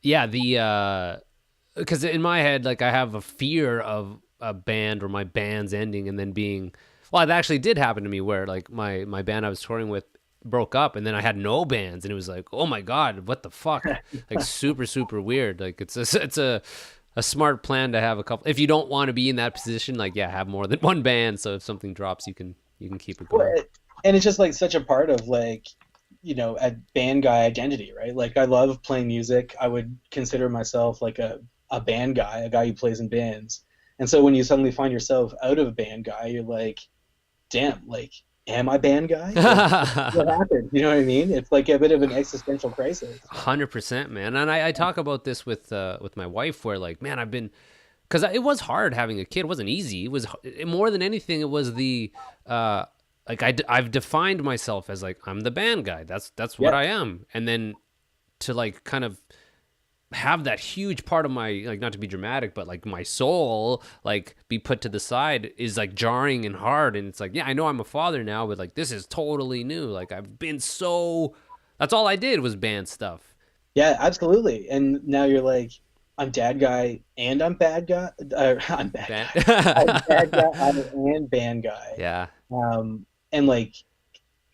Yeah, because in my head, like I have a fear of a band or my band's ending and then being. Well, it actually did happen to me where like my band I was touring with broke up and then I had no bands and it was like, oh my God, what the fuck? Like super, super weird. Like it's a smart plan to have a couple. If you don't want to be in that position, like, yeah, have more than one band. So if something drops, you can keep it going. And it's just like such a part of like, a band guy identity, right? Like I love playing music. I would consider myself like a band guy, a guy who plays in bands. And so when you suddenly find yourself out of a band guy, you're like, damn, like, am I band guy? Like, what happened? You know what I mean? It's like a bit of an existential crisis. 100%, man. And I talk about this with my wife where like, man, because it was hard having a kid. It wasn't easy. It was more than anything. It was the, like I've defined myself as like, I'm the band guy. That's what I am. And then to like kind of have that huge part of my, like, not to be dramatic, but like my soul, like be put to the side is like jarring and hard. And it's like, yeah, I know I'm a father now, but like, this is totally new. Like that's all I did was band stuff. Yeah, absolutely. And now you're like, I'm dad guy and I'm bad guy. I'm bad guy. I'm bad guy and band guy. Yeah. And like,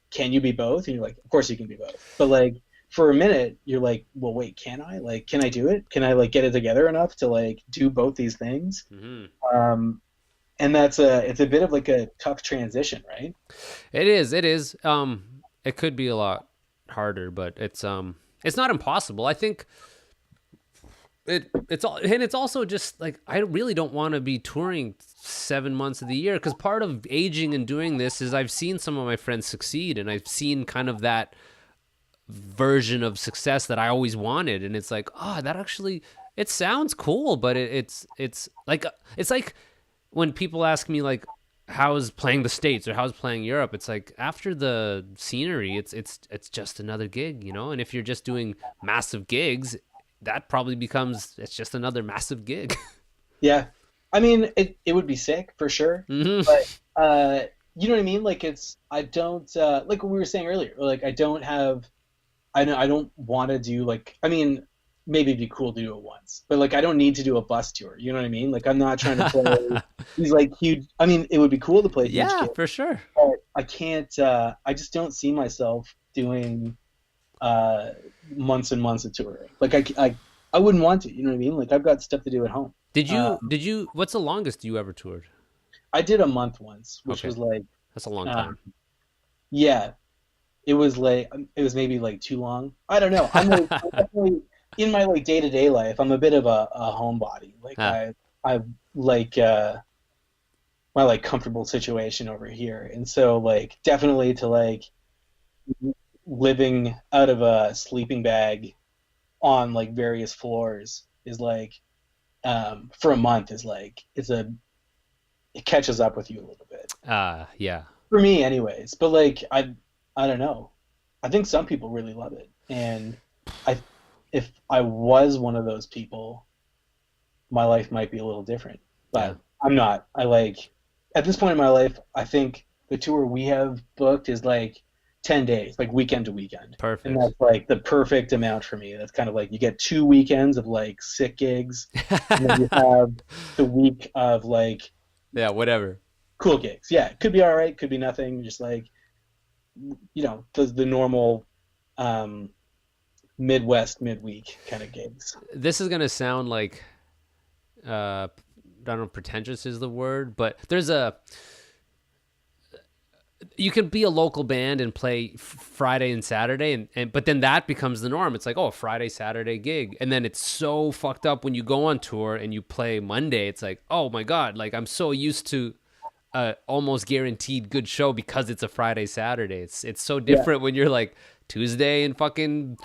can you be both? And you're like, of course you can be both. But like, for a minute, you're like, well, wait, can I? Like, can I do it? Can I like get it together enough to like do both these things? Mm-hmm. And it's a bit of like a tough transition, right? It is. It could be a lot harder, but it's not impossible. I think it's also just like, I really don't want to be touring 7 months of the year, because part of aging and doing this is I've seen some of my friends succeed, and I've seen kind of that version of success that I always wanted, and it's like, that actually, it sounds cool, but it's like when people ask me like, how's playing the States or how's playing Europe, it's like, after the scenery, it's just another gig, and if you're just doing massive gigs, that probably becomes, it's just another massive gig. Yeah, I mean, it would be sick for sure, mm-hmm. But you know what I mean? Like I don't like what we were saying earlier. Like I don't want to do like, I mean, maybe it'd be cool to do it once, but like I don't need to do a bus tour. You know what I mean? Like I'm not trying to play these like huge. I mean, it would be cool to play. Yeah, for sure. But I can't. I just don't see myself doing months and months of touring. Like I wouldn't want to. You know what I mean? Like I've got stuff to do at home. Did you? What's the longest you ever toured? I did a month once, which was like, that's a long time. Yeah, it was like it was maybe like too long. I don't know. I'm definitely in my like day to day life. I'm a bit of a homebody. Like Ah, I like my like comfortable situation over here, and so like definitely to like living out of a sleeping bag on like various floors is like for a month is like it catches up with you a little bit yeah. for me anyways, but like I don't know, I think some people really love it, and I if I was one of those people, my life might be a little different, Yeah. but I'm not. I like at this point in my life, I think the tour we have booked is like 10 days, like weekend to weekend. And Perfect. that's like the perfect amount for me. That's kind of like you get 2 weekends of like sick gigs, and then you have the week of like Yeah, whatever. cool gigs. Yeah, it could be all right, could be nothing, just like the normal um Midwest midweek kind of gigs. This is gonna sound like I don't know, pretentious is the word, but there's a you can be a local band and play Friday and Saturday, and but then that becomes the norm. It's like, oh, Friday, Saturday gig. And then it's so fucked up when you go on tour and you play Monday. It's like, oh my God, like I'm so used to almost guaranteed good show because it's a Friday, Saturday. It's so different when you're like Tuesday in fucking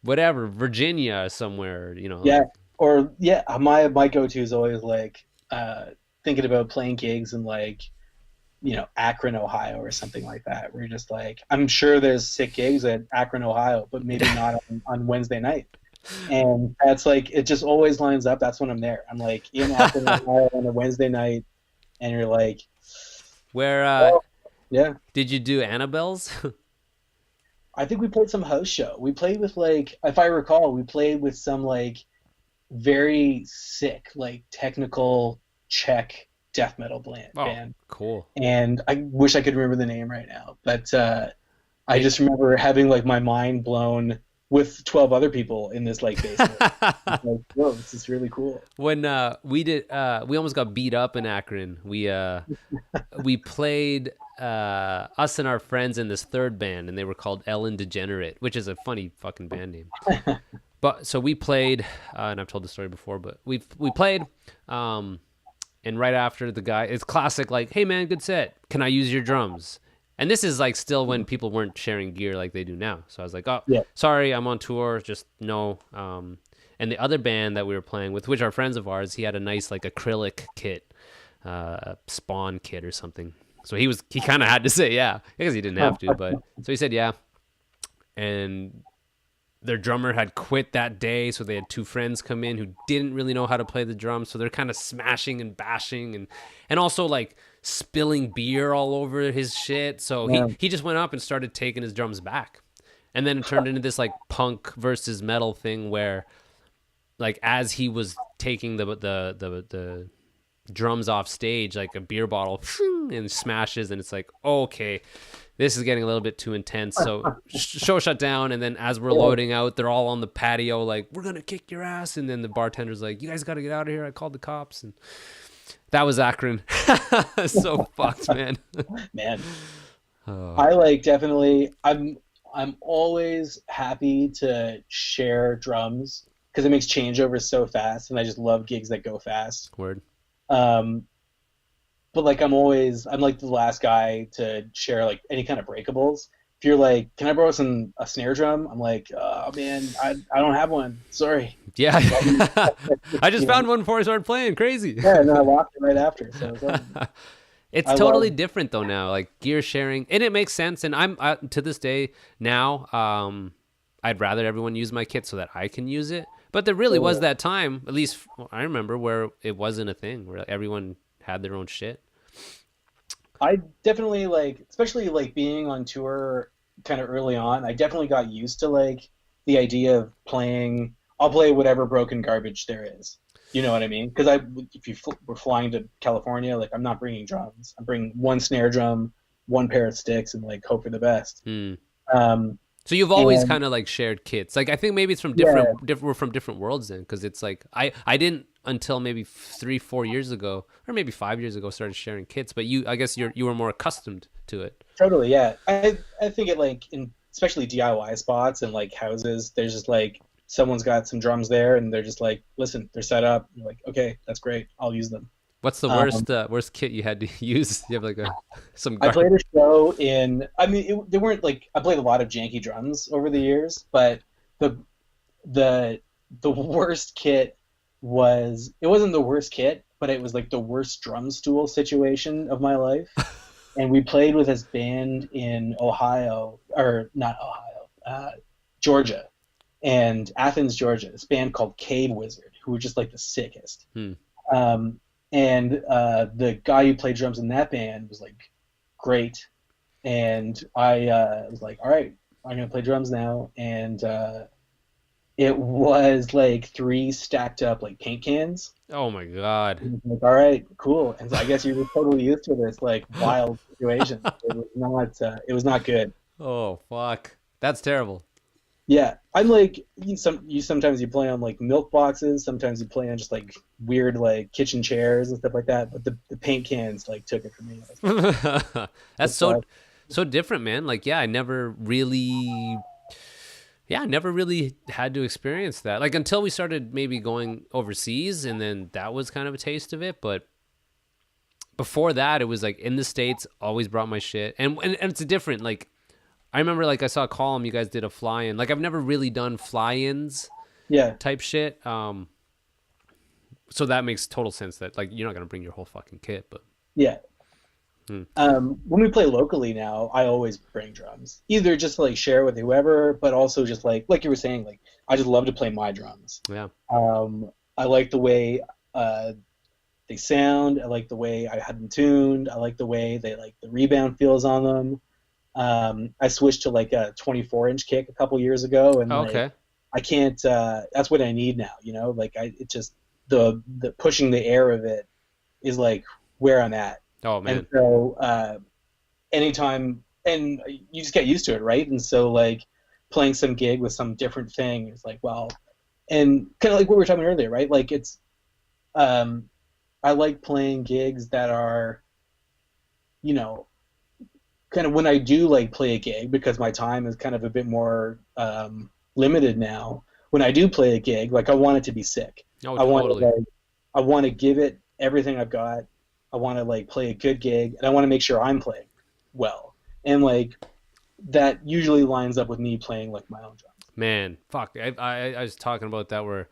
whatever, Virginia somewhere, you know. Yeah, or yeah, my go-to is always like thinking about playing gigs in like Akron, Ohio, or something like that. Where you're just like, I'm sure there's sick gigs at Akron, Ohio, but maybe not on Wednesday night. And that's like it just always lines up. That's when I'm there. I'm like in Akron, Ohio on a Wednesday night, and you're like, Where oh, yeah. did you do Annabelle's? I think we played some house show. We played with like, if I recall, we played with some like very sick, like technical Czech death metal band. Cool. And I wish I could remember the name right now, but I just remember having like my mind blown with 12 other people in this like basement. Like, whoa, this is really cool. When we almost got beat up in Akron. We played us and our friends in this third band, and they were called Ellen Degenerate, which is a funny fucking band name. But so we played, and I've told the story before, but we played, and right after the guy, it's classic, like, hey man, good set. Can I use your drums? And this is like still when people weren't sharing gear like they do now. So I was like, oh, Yeah. sorry, I'm on tour. Just no. And the other band that we were playing with, which are friends of ours, he had a nice like acrylic kit, Spawn kit or something. So he kind of had to say yeah, because he didn't have to, but so he said yeah. And their drummer had quit that day, so they had two friends come in who didn't really know how to play the drums, so they're kind of smashing and bashing and also like spilling beer all over his shit. So he just went up and started taking his drums back. And then it turned into this like punk versus metal thing where like as he was taking the drums off stage, like a beer bottle and smashes, and it's like, okay, this is getting a little bit too intense. So show shut down, and then as we're loading out, they're all on the patio like, we're gonna kick your ass, and then the bartender's like, you guys gotta get out of here, I called the cops. And that was Akron. So fucked, man. Man, I like definitely I'm always happy to share drums because it makes changeovers so fast, and I just love gigs that go fast. Word. But like I'm like the last guy to share like any kind of breakables. If you're like, can I borrow a snare drum? I'm like, oh man, I don't have one. Sorry. Yeah. I just found one before I started playing. Crazy. Yeah, and then I locked it right after. So it's totally different though now, like gear sharing, and it makes sense. And I'm to this day now, I'd rather everyone use my kit so that I can use it. But there really was that time, at least I remember, where it wasn't a thing, where everyone had their own shit. I definitely like, especially like being on tour kind of early on, I definitely got used to like the idea of playing. I'll play whatever broken garbage there is. You know what I mean? Because if we're flying to California, like I'm not bringing drums. I'm bringing one snare drum, one pair of sticks, and like hope for the best. So you've always kind of like shared kits. Like I think maybe it's from we're from different worlds then, because it's like I didn't until maybe 3-4 years ago, or maybe 5 years ago, started sharing kits. But I guess you were more accustomed to it. Totally, yeah. I think it like in especially DIY spots and like houses, there's just like someone's got some drums there and they're just like, listen, they're set up. You're like, okay, that's great. I'll use them. What's the worst kit you had to use? You have like some. I played a show in. I mean, they weren't like I played a lot of janky drums over the years, but the the worst kit was it wasn't the worst kit, but it was like the worst drum stool situation of my life. And we played with this band in Ohio, or not Ohio, Georgia, and Athens, Georgia. This band called Cave Wizard, who were just like the sickest. And the guy who played drums in that band was like great. And I was like, all right, I'm gonna play drums now. And it was like 3 stacked up like paint cans. Oh my god! Like, all right, cool. And so I guess you were totally used to this like wild situation. It was not good. Oh fuck, that's terrible. Yeah, I'm like sometimes you play on like milk boxes, sometimes you play on just like weird like kitchen chairs and stuff like that. But the paint cans like took it from me. That's so different, man. Like I never really had to experience that. Like until we started maybe going overseas, and then that was kind of a taste of it. But before that, it was like in the States, always brought my shit, and it's different. Like I remember, like I saw a column you guys did a fly-in. Like I've never really done fly-ins, type shit. So that makes total sense that like you're not gonna bring your whole fucking kit, but yeah. When we play locally now, I always bring drums, either just to like share with whoever, but also just like you were saying, like I just love to play my drums. Yeah. I like the way they sound. I like the way I had them tuned. I like the way they like the rebound feels on them. I switched to like a 24-inch kick a couple years ago, and okay. Like, I can't. That's what I need now. You know, like it just the pushing the air of it is like where I'm at. Oh man. And so anytime, and you just get used to it, right? And so like playing some gig with some different thing is like, well, and kind of like what we were talking earlier, right? Like it's, I like playing gigs that are, you know, kind of when I do like play a gig, because my time is kind of a bit more limited now. When I do play a gig, like I want it to be sick. Oh, totally. I want to give it everything I've got. I want to like play a good gig, and I want to make sure I'm playing well. And like that usually lines up with me playing like my own drums. Man, fuck. I was talking about that where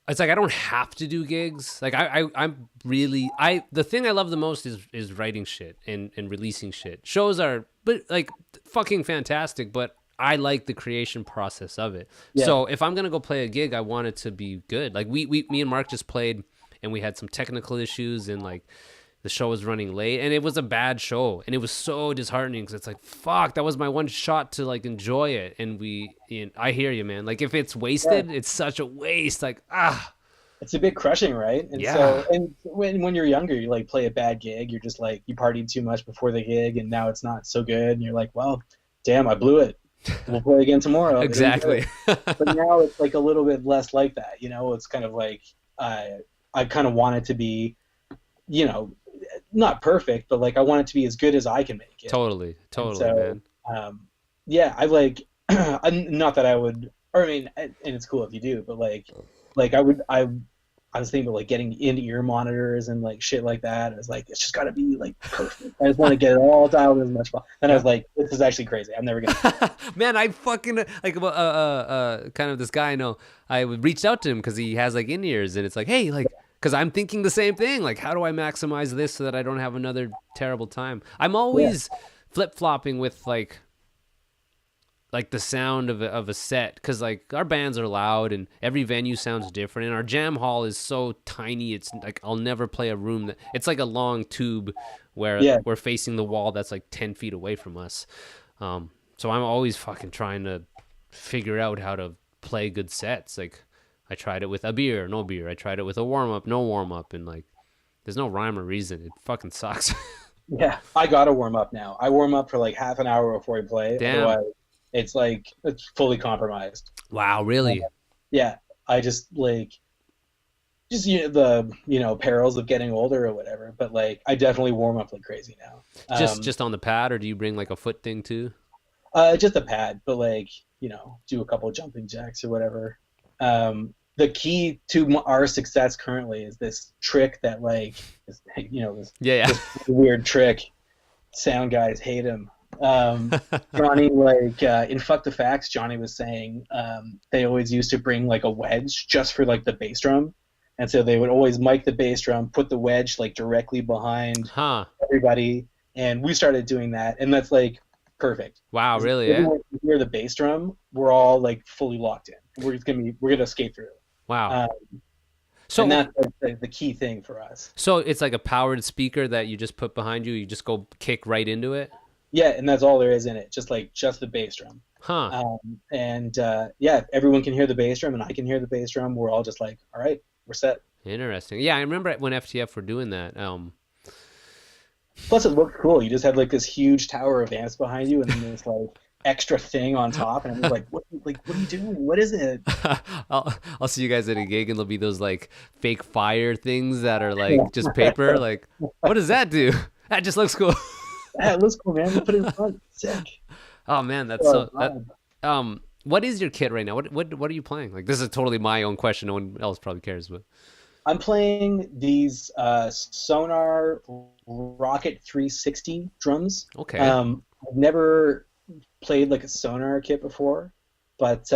it's like I don't have to do gigs. Like I'm really the thing I love the most is writing shit and releasing shit. Shows are but like fucking fantastic, but I like the creation process of it. Yeah. So if I'm gonna go play a gig, I want it to be good. Like me and Mark just played, and we had some technical issues, and like the show was running late, and it was a bad show, and it was so disheartening because it's like, fuck, that was my one shot to like enjoy it. And I hear you, man. Like if it's wasted, it's such a waste. Like it's a bit crushing, right? And so, and when you're younger, you like play a bad gig, you're just like you partied too much before the gig, and now it's not so good, and you're like, well, damn, I blew it. We'll play again tomorrow. Exactly. But now it's like a little bit less like that, you know. It's kind of like I kind of want it to be, you know, not perfect, but like I want it to be as good as I can make it. Totally, so, man. Yeah, I like, not that I would, or I mean, and it's cool if you do, but like I was thinking about like getting in-ear monitors and like shit like that. I was like, it's just got to be like perfect. I just want to get it all dialed in as much fun. And I was like, this is actually crazy. I'm never gonna. Man, I fucking like kind of this guy I know. I reached out to him because he has like in-ears, and it's like, hey, like, because I'm thinking the same thing. Like, how do I maximize this so that I don't have another terrible time? I'm always flip-flopping with like the sound of a set, because like our bands are loud and every venue sounds different, and our jam hall is so tiny. It's like I'll never play a room that it's like a long tube where we're facing the wall that's like 10 feet away from us. So I'm always fucking trying to figure out how to play good sets. Like I tried it with a beer, no beer. I tried it with a warm-up, no warm-up, and like there's no rhyme or reason. It fucking sucks. Yeah, I gotta warm up now. I warm up for like half an hour before I play. Damn. Otherwise, it's like it's fully compromised. Wow, really? Yeah, I just like just the perils of getting older or whatever. But like I definitely warm up like crazy now. Just on the pad, or do you bring like a foot thing too? Just a pad, but like do a couple of jumping jacks or whatever. The key to our success currently is this trick that like this this weird trick. Sound guys hate him. Johnny, like in Fuck the Facts, Johnny was saying they always used to bring like a wedge just for like the bass drum, and so they would always mic the bass drum, put the wedge like directly behind everybody, and we started doing that, and that's like perfect. Wow, really? Yeah. Hear the bass drum, we're all like fully locked in. We're gonna skate through. Wow. So and that's like the key thing for us. So it's like a powered speaker that you just put behind you. You just go kick right into it. Yeah, and that's all there is in it. Just the bass drum. If everyone can hear the bass drum and I can hear the bass drum, we're all just like, all right, we're set. Interesting. Yeah, I remember when FTF were doing that. Plus, it looked cool. You just had like this huge tower of amps behind you, and then this like extra thing on top, and I was like, what are you doing? What is it? I'll see you guys at a gig, and there'll be those like fake fire things that are like just paper. Like, what does that do? That just looks cool. Yeah, it looks cool, man. We'll put it in front. Sick. Oh man, that's what is your kit right now? What are you playing? Like, this is totally my own question. No one else probably cares, but I'm playing these Sonar Rocket 360 drums. Okay. I've never played like a Sonar kit before, but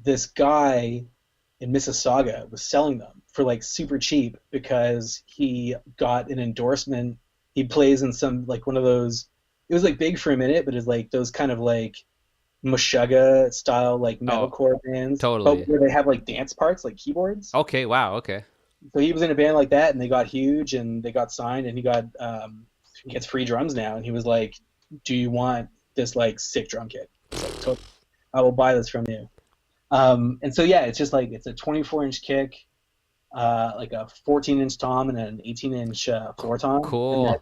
this guy in Mississauga was selling them for like super cheap because he got an endorsement. He plays in some like one of those. It was like big for a minute, but it's like those kind of like Meshuggah style like metalcore bands. Totally. Where they have like dance parts like keyboards. Okay. Wow. Okay. So he was in a band like that, and they got huge, and they got signed, and he gets free drums now, and he was like, "Do you want this like sick drum kit? Like, I will buy this from you." And so yeah, it's just like it's a 24-inch kick, like a 14-inch tom and an 18-inch floor tom. Cool.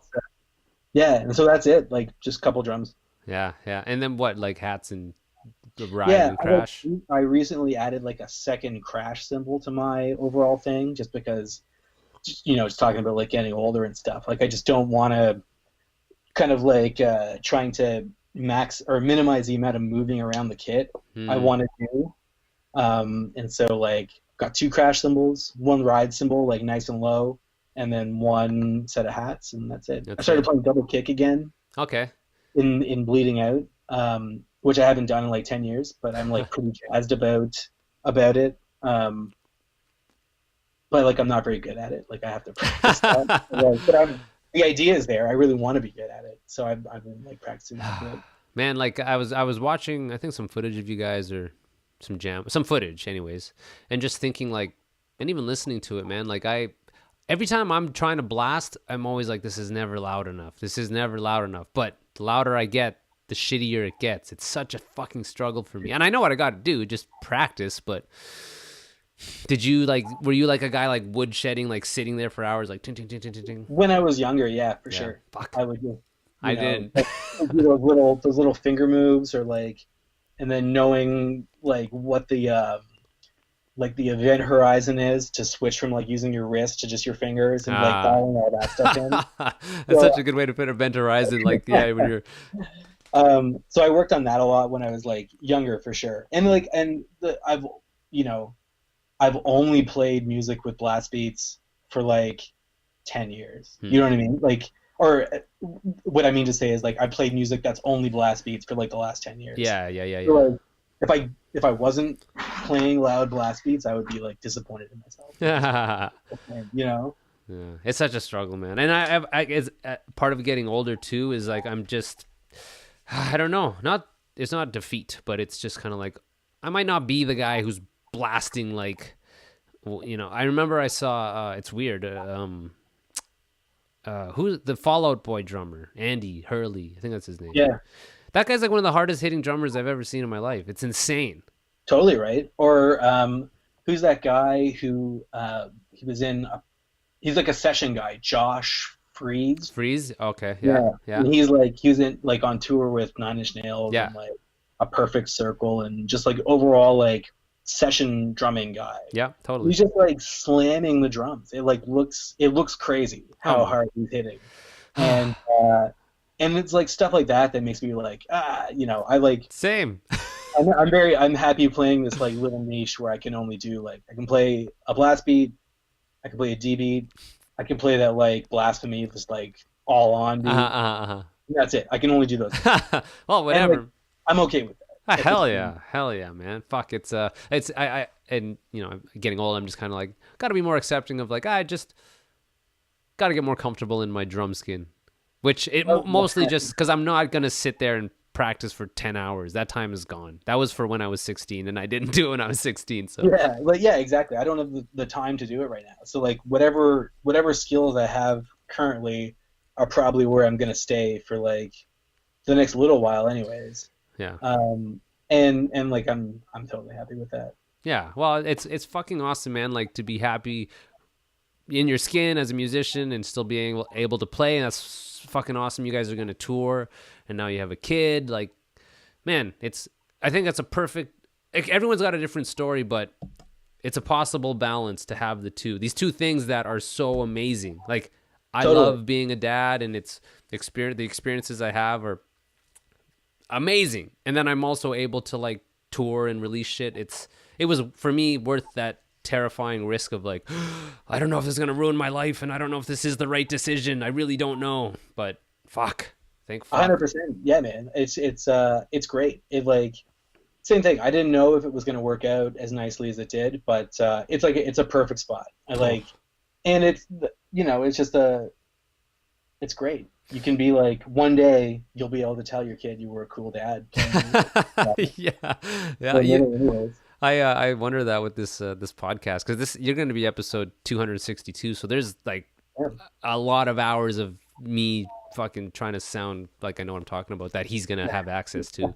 And so that's it. Like just a couple drums. Yeah. And then what? Like hats and ride and crash. I recently added like a second crash cymbal to my overall thing, just because, just talking about like getting older and stuff. Like I just don't want to kind of like trying to max or minimize the amount of moving around the kit I want to do. And so like got two crash cymbals, one ride cymbal like nice and low, and then one set of hats, and that's it. I started playing double kick again. Okay. In Bleeding Out, which I haven't done in like 10 years, but I'm like pretty jazzed about it. But like I'm not very good at it. Like I have to practice that. But the idea is there. I really want to be good at it, so I've been like practicing that bit. Man, like I was watching, I think some footage of you guys or some footage, anyways, and just thinking like, and even listening to it, man. Like every time I'm trying to blast, I'm always like, this is never loud enough. This is never loud enough. But the louder I get, the shittier it gets. It's such a fucking struggle for me. And I know what I got to do, just practice. But were you like a guy like wood shedding, like sitting there for hours, like ting, ting, ting, ting, ting, ting? When I was younger, yeah, for sure. Fuck. I would do. I didn't. Do those little finger moves, or like, and then knowing like what the event horizon is to switch from like using your wrist to just your fingers and like dialing all that stuff in. That's such a good way to put event horizon. Like, yeah, when you're. So I worked on that a lot when I was like younger, for sure. And like, I've only played music with blast beats for like 10 years. You know what I mean? Like, or what I mean to say is like I played music that's only blast beats for like the last 10 years. Yeah. So, like, if I wasn't playing loud blast beats, I would be like disappointed in myself. Yeah, it's such a struggle, man. And it's part of getting older too is like I don't know, it's not defeat, but it's just kind of like I might not be the guy who's blasting like, I remember I saw it's weird. Who's the Fall Out Boy drummer? Andy Hurley, I think that's his name. Yeah. That guy's like one of the hardest hitting drummers I've ever seen in my life. It's insane. Totally right. Or who's that guy who he's like a session guy, Josh Freeze. Freeze? Okay. Yeah. And he was in like on tour with Nine Inch Nails and like A Perfect Circle, and just like overall like session drumming guy. Yeah, totally. He's just like slamming the drums. It looks crazy how hard he's hitting, and it's like stuff like that makes me like I like same. I'm happy playing this like little niche where I can only do like I can play a blast beat, I can play a D beat, I can play that like blasphemy just like all on beat. That's it. I can only do those. Well, whatever. And, like, I'm okay with that. Hell yeah, man. Fuck, it's I and I'm getting old. I'm just kind of like got to be more accepting of like I just got to get more comfortable in my drum skin, which mostly just because I'm not gonna sit there and practice for 10 hours. That time is gone. That was for when I was 16, and I didn't do it when I was 16. So yeah, exactly. I don't have the time to do it right now. So like whatever skills I have currently are probably where I'm gonna stay for like the next little while, anyways. Yeah. And like I'm totally happy with that. Yeah. Well, it's fucking awesome, man. Like to be happy in your skin as a musician and still being able to play, and that's fucking awesome. You guys are gonna tour, and now you have a kid. Like, man, I think that's a perfect. Like, everyone's got a different story, but it's a possible balance to have these two things that are so amazing. Like, I love being a dad, and the experiences I have are amazing, and then I'm also able to like tour and release shit. It was for me worth that terrifying risk of like I don't know if this is gonna ruin my life, and I don't know if this is the right decision. I really don't know, but fuck, thank fuck. 100%. Yeah, man, it's great. It like same thing. I didn't know if it was gonna work out as nicely as it did, but it's a perfect spot. And it's it's great. You can be like, one day you'll be able to tell your kid you were a cool dad. Yeah. I wonder that with this podcast, because you're going to be episode 262, so there's like a lot of hours of me fucking trying to sound like I know what I'm talking about that he's going to have access to.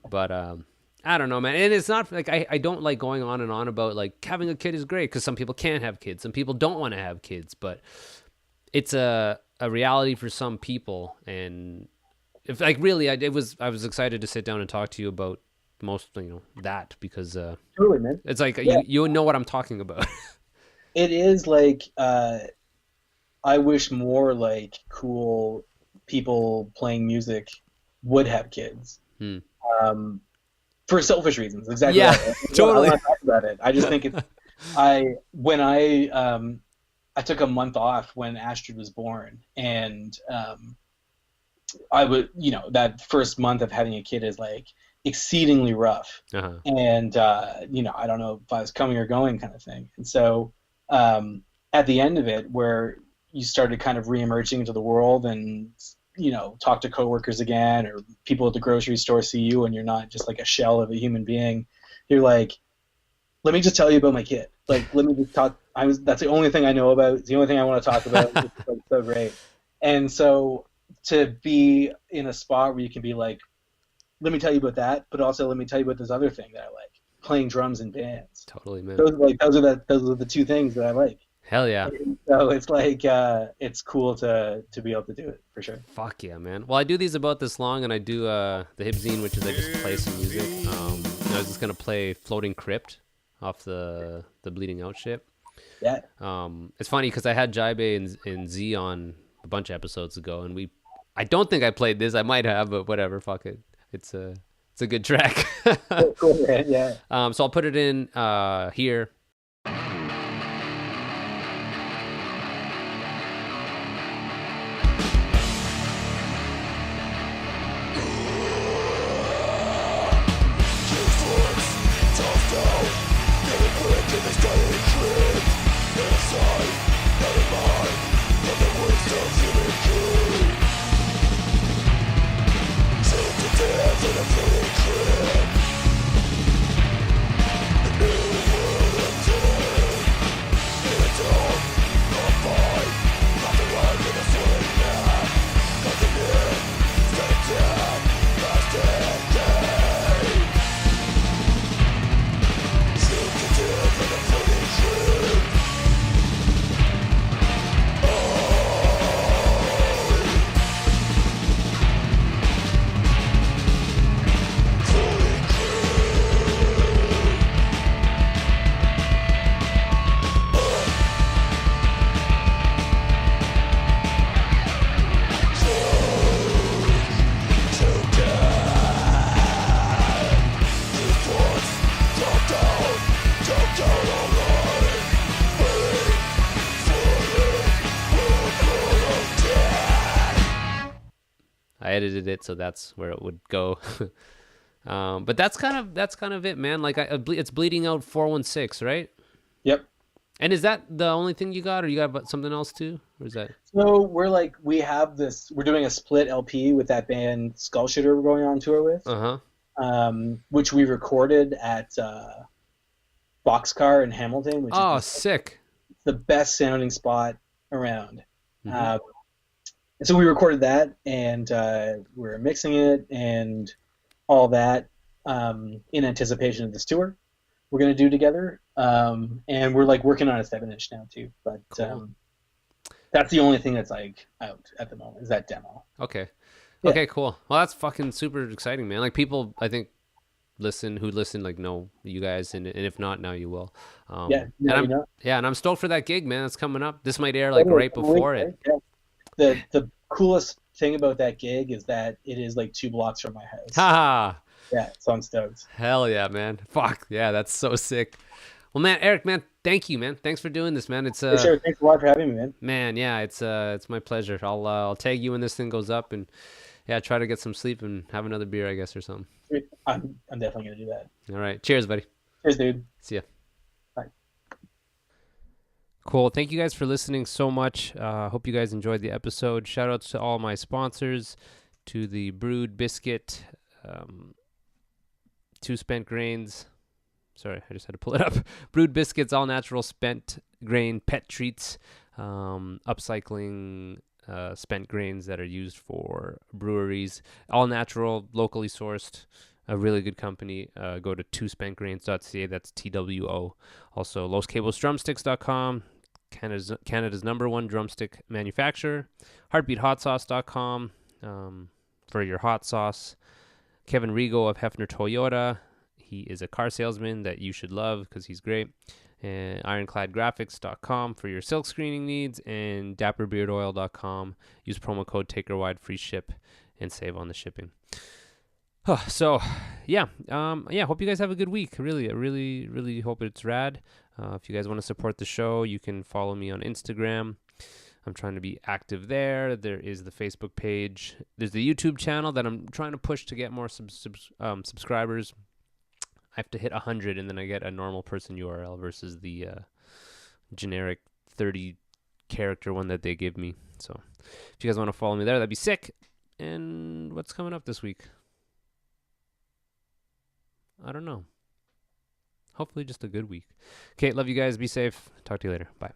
But I don't know, man. And it's not like I don't like going on and on about like having a kid is great, because some people can't have kids, some people don't want to have kids, but it's a reality for some people. And if like really I was excited to sit down and talk to you about mostly that, because totally, man. It's like you know what I'm talking about. It is like I wish more like cool people playing music would have kids. For selfish reasons, exactly. Yeah, right. totally. I want to talk about it. I just think it's I took a month off when Astrid was born, and I would, that first month of having a kid is like exceedingly rough. And I don't know if I was coming or going kind of thing. And so at the end of it, where you started kind of reemerging into the world and talk to coworkers again, or people at the grocery store see you and you're not just like a shell of a human being, you're like, let me just tell you about my kid. Like, let me just talk. That's the only thing I know about. It's the only thing I want to talk about. It's like so great. And so to be in a spot where you can be like, let me tell you about that, but also let me tell you about this other thing that I like, playing drums in bands. Totally, man. Those are the two things that I like. Hell yeah. And so it's like it's cool to be able to do it, for sure. Fuck yeah, man. Well, I do these about this long, and I do the Hibzine, which is I just play some music. I was just gonna play Floating Crypt off the Bleeding Out shit. Yeah. It's funny because I had Jaibe and Z on a bunch of episodes ago, and I don't think I played this. I might have, but whatever. Fuck it. It's a good track. Cool, man. Yeah. So I'll put it in here. True. edited it, so that's where it would go. But that's kind of it, man. Like it's Bleeding Out 416, right? Yep. And is that the only thing you got, or you got something else too, or is that? So we have this. We're doing a split LP with that band Skull Shitter we're going on tour with. Which we recorded at Boxcar in Hamilton, which is sick. The best sounding spot around. And so we recorded that, and we're mixing it and all that in anticipation of this tour we're going to do together. And we're like working on a 7-inch now too. But cool. That's the only thing that's like out at the moment is that demo. Okay. Yeah. Okay, cool. Well, that's fucking super exciting, man. Like people, I think, who listen, like know you guys, and if not, now you will. And I'm stoked for that gig, man. It's coming up. This might air like right before it. Yeah. The coolest thing about that gig is that it is like 2 blocks from my house. Ha! Yeah, so I'm stoked. Hell yeah, man. Fuck yeah, that's so sick. Well, man, Eric, man, thank you, man. Thanks for doing this, man. It's sure. Thanks a lot for having me, man. Man, yeah, it's my pleasure. I'll tag you when this thing goes up, and yeah, try to get some sleep and have another beer, I guess, or something. I'm definitely gonna do that. All right, cheers, buddy. Cheers, dude. See ya. Bye. Cool. Thank you guys for listening so much. Hope you guys enjoyed the episode. Shout outs to all my sponsors, to the Brewed Biscuit, 2 spent grains. Sorry, I just had to pull it up. Brewed Biscuits, all natural spent grain pet treats, upcycling spent grains that are used for breweries, all natural, locally sourced, a really good company. Go to twospentgrains.ca. That's TWO. Also, LosCablosDrumsticks.com, Canada's #1 drumstick manufacturer. HeartbeatHotSauce.com for your hot sauce. Kevin Rego of Hefner Toyota. He is a car salesman that you should love because he's great. And IroncladGraphics.com for your silk screening needs, and DapperBeardOil.com. Use promo code TakerWide, free ship, and save on the shipping. So, yeah. Hope you guys have a good week. Really, I really, really hope it's rad. If you guys want to support the show, you can follow me on Instagram. I'm trying to be active there. There is the Facebook page. There's the YouTube channel that I'm trying to push to get more subscribers. I have to hit 100, and then I get a normal person URL versus the generic 30-character one that they give me. So if you guys want to follow me there, that'd be sick. And what's coming up this week? I don't know. Hopefully just a good week. Okay, love you guys. Be safe. Talk to you later. Bye.